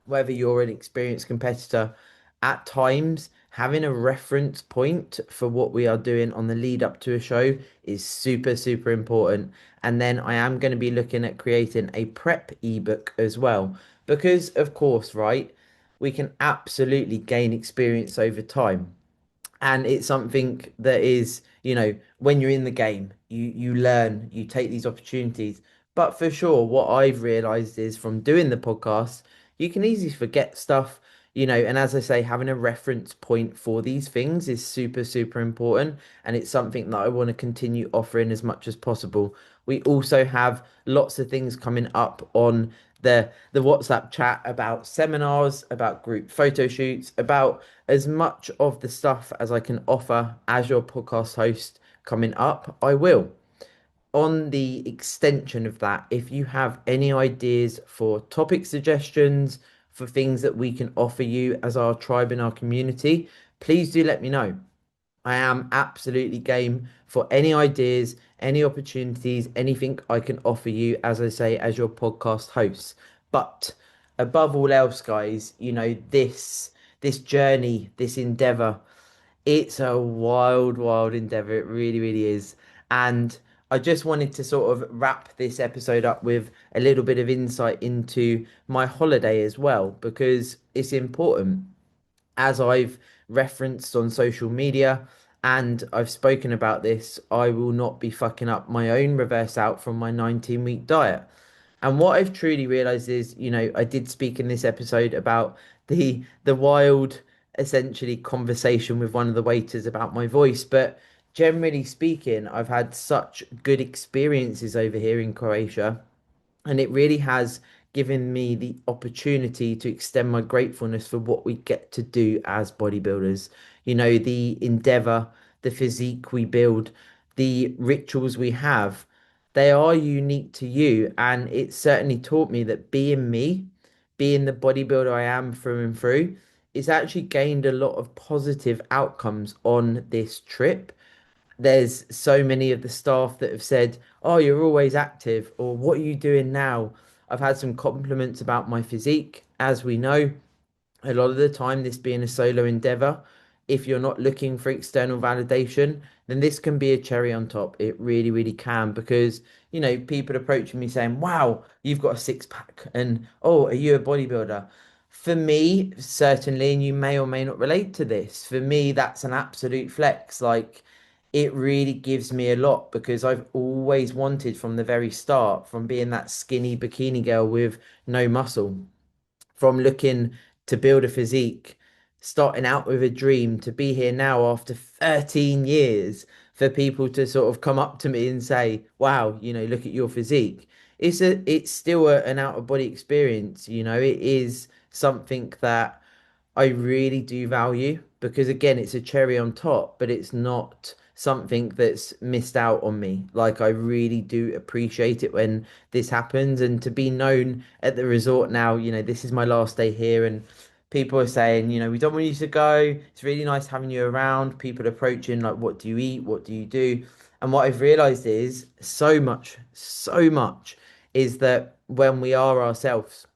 whether you're an experienced competitor, at times having a reference point for what we are doing on the lead up to a show is super important. And then I am going to be looking at creating a prep ebook as well, because of course, right, we can absolutely gain experience over time, and it's something that is, when you're in the game, you learn, you take these opportunities. But for sure, what I've realized is from doing the podcast, you can easily forget stuff, and as I say, having a reference point for these things is super important, and it's something that I want to continue offering as much as possible. We also have lots of things coming up on the WhatsApp chat about seminars, about group photo shoots, about as much of the stuff as I can offer as your podcast host coming up, I will. On the extension of that, if you have any ideas for topic suggestions, for things that we can offer you as our tribe in our community, please do let me know. I am absolutely game for any ideas, any opportunities, anything I can offer you, as I say, as your podcast host. But above all else, guys, this journey, this endeavor, it's a wild endeavor. It really is. And I just wanted to sort of wrap this episode up with a little bit of insight into my holiday as well, because it's important, as I've referenced on social media and I've spoken about this, I will not be fucking up my own reverse out from my 19-week diet. And what I've truly realized is, I did speak in this episode about the wild, essentially, conversation with one of the waiters about my voice, but generally speaking, I've had such good experiences over here in Croatia, and it really has given me the opportunity to extend my gratefulness for what we get to do as bodybuilders. The endeavor, the physique we build, the rituals we have, they are unique to you. And it certainly taught me that being me, being the bodybuilder I am through and through, it's actually gained a lot of positive outcomes on this trip. There's so many of the staff that have said, "Oh, you're always active," or "What are you doing now?" I've had some compliments about my physique. As we know, a lot of the time, this being a solo endeavor, if you're not looking for external validation, then this can be a cherry on top. It really can, because, people approaching me saying, "Wow, you've got a six pack," and, "Oh, are you a bodybuilder?" For me, certainly, and you may or may not relate to this, for me, that's an absolute flex. Like, it really gives me a lot, because I've always wanted from the very start, from being that skinny bikini girl with no muscle, from looking to build a physique, starting out with a dream, to be here now after 13 years, for people to sort of come up to me and say, "Wow, look at your physique." It's still an out of body experience, it is something that I really do value, because again, it's a cherry on top, but it's not something that's missed out on me. Like, I really do appreciate it when this happens, and to be known at the resort now, this is my last day here, and people are saying, "We don't want you to go. It's really nice having you around." People approaching like, "What do you eat? What do you do?" And what I've realized is so much is that when we are ourselves,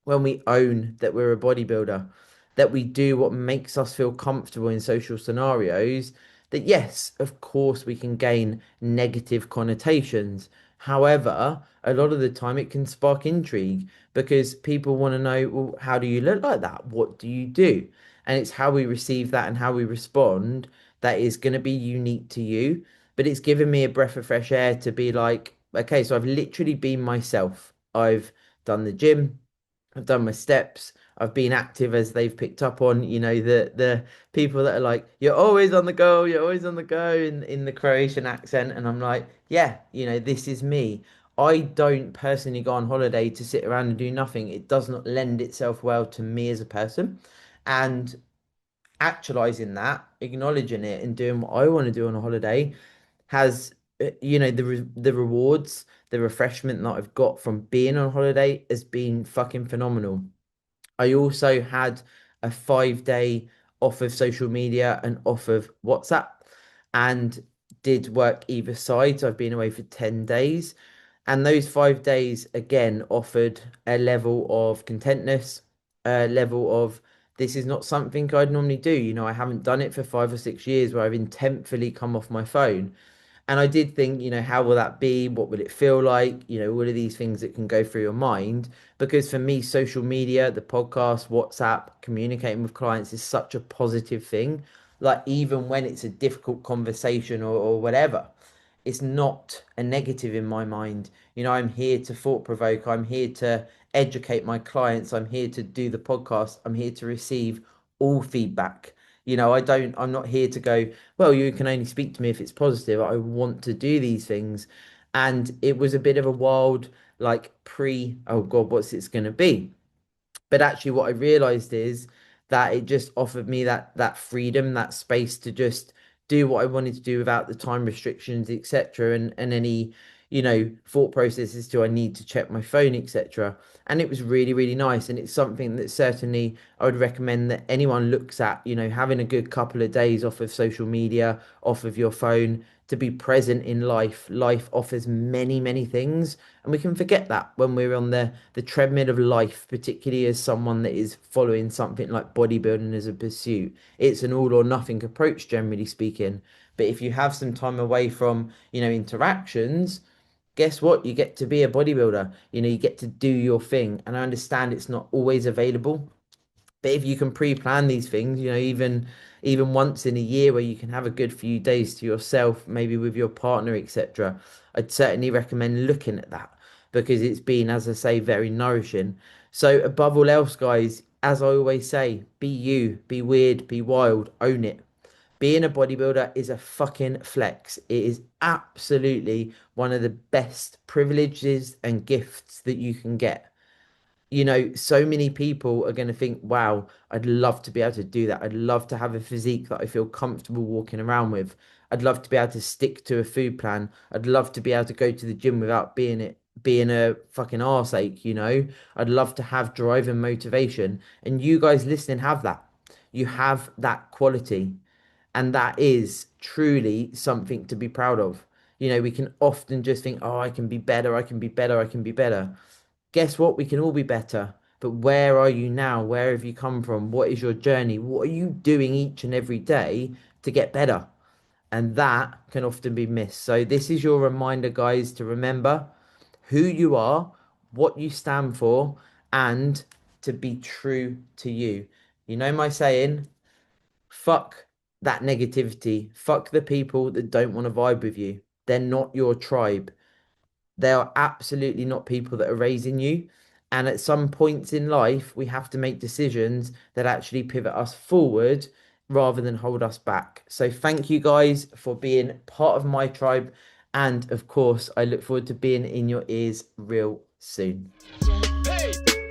when we own that we're a bodybuilder, that we do what makes us feel comfortable in social scenarios, that yes, of course, we can gain negative connotations. However, a lot of the time it can spark intrigue, because people want to know, well, how do you look like that? What do you do? And it's how we receive that and how we respond that is going to be unique to you. But it's given me a breath of fresh air to be like, okay, so I've literally been myself. I've done the gym, I've done my steps. I've been active as they've picked up on, the people that are like, you're always on the go, you're always on the go in the Croatian accent. And I'm like, yeah, this is me. I don't personally go on holiday to sit around and do nothing. It does not lend itself well to me as a person. And actualizing that, acknowledging it, and doing what I want to do on a holiday has, the rewards, the refreshment that I've got from being on holiday has been fucking phenomenal. I also had a 5 day off of social media and off of WhatsApp and did work either side. So I've been away for 10 days. And those 5 days again offered a level of contentness, a level of this is not something I'd normally do. I haven't done it for 5 or 6 years where I've intentfully come off my phone. And I did think, how will that be? What will it feel like? All of these things that can go through your mind. Because for me, social media, the podcast, WhatsApp, communicating with clients is such a positive thing. Like, even when it's a difficult conversation or whatever, it's not a negative in my mind. I'm here to thought provoke, I'm here to educate my clients, I'm here to do the podcast, I'm here to receive all feedback. I'm not here to go, well, you can only speak to me if it's positive. I want to do these things. And it was a bit of a wild, like oh God, what's it's going to be? But actually, what I realized is that it just offered me that freedom, that space to just do what I wanted to do without the time restrictions, etc. And any, thought processes do I need to check my phone, etc. And it was really, really nice. And it's something that certainly I would recommend that anyone looks at, having a good couple of days off of social media, off of your phone, to be present in life. Life offers many, many things, and we can forget that when we're on the treadmill of life, particularly as someone that is following something like bodybuilding as a pursuit. It's an all or nothing approach, generally speaking. But if you have some time away from, interactions, guess what? You get to be a bodybuilder. You get to do your thing. And I understand it's not always available, but if you can pre-plan these things, even once in a year where you can have a good few days to yourself, maybe with your partner, etc., I'd certainly recommend looking at that because it's been, as I say, very nourishing. So above all else, guys, as I always say, be you, be weird, be wild, own it. Being a bodybuilder is a fucking flex. It is absolutely one of the best privileges and gifts that you can get. So many people are going to think, wow, I'd love to be able to do that. I'd love to have a physique that I feel comfortable walking around with. I'd love to be able to stick to a food plan. I'd love to be able to go to the gym without being a fucking arse ache. I'd love to have drive and motivation. And you guys listening have that. You have that quality. And that is truly something to be proud of. We can often just think, oh, I can be better, I can be better, I can be better. Guess what? We can all be better. But where are you now? Where have you come from? What is your journey? What are you doing each and every day to get better? And that can often be missed. So, this is your reminder, guys, to remember who you are, what you stand for, and to be true to you. You know my saying, fuck that negativity. Fuck the people that don't want to vibe with you. They're not your tribe. They are absolutely not people that are raising you. And at some points in life, we have to make decisions that actually pivot us forward rather than hold us back. So, thank you guys for being part of my tribe. And of course, I look forward to being in your ears real soon. Hey!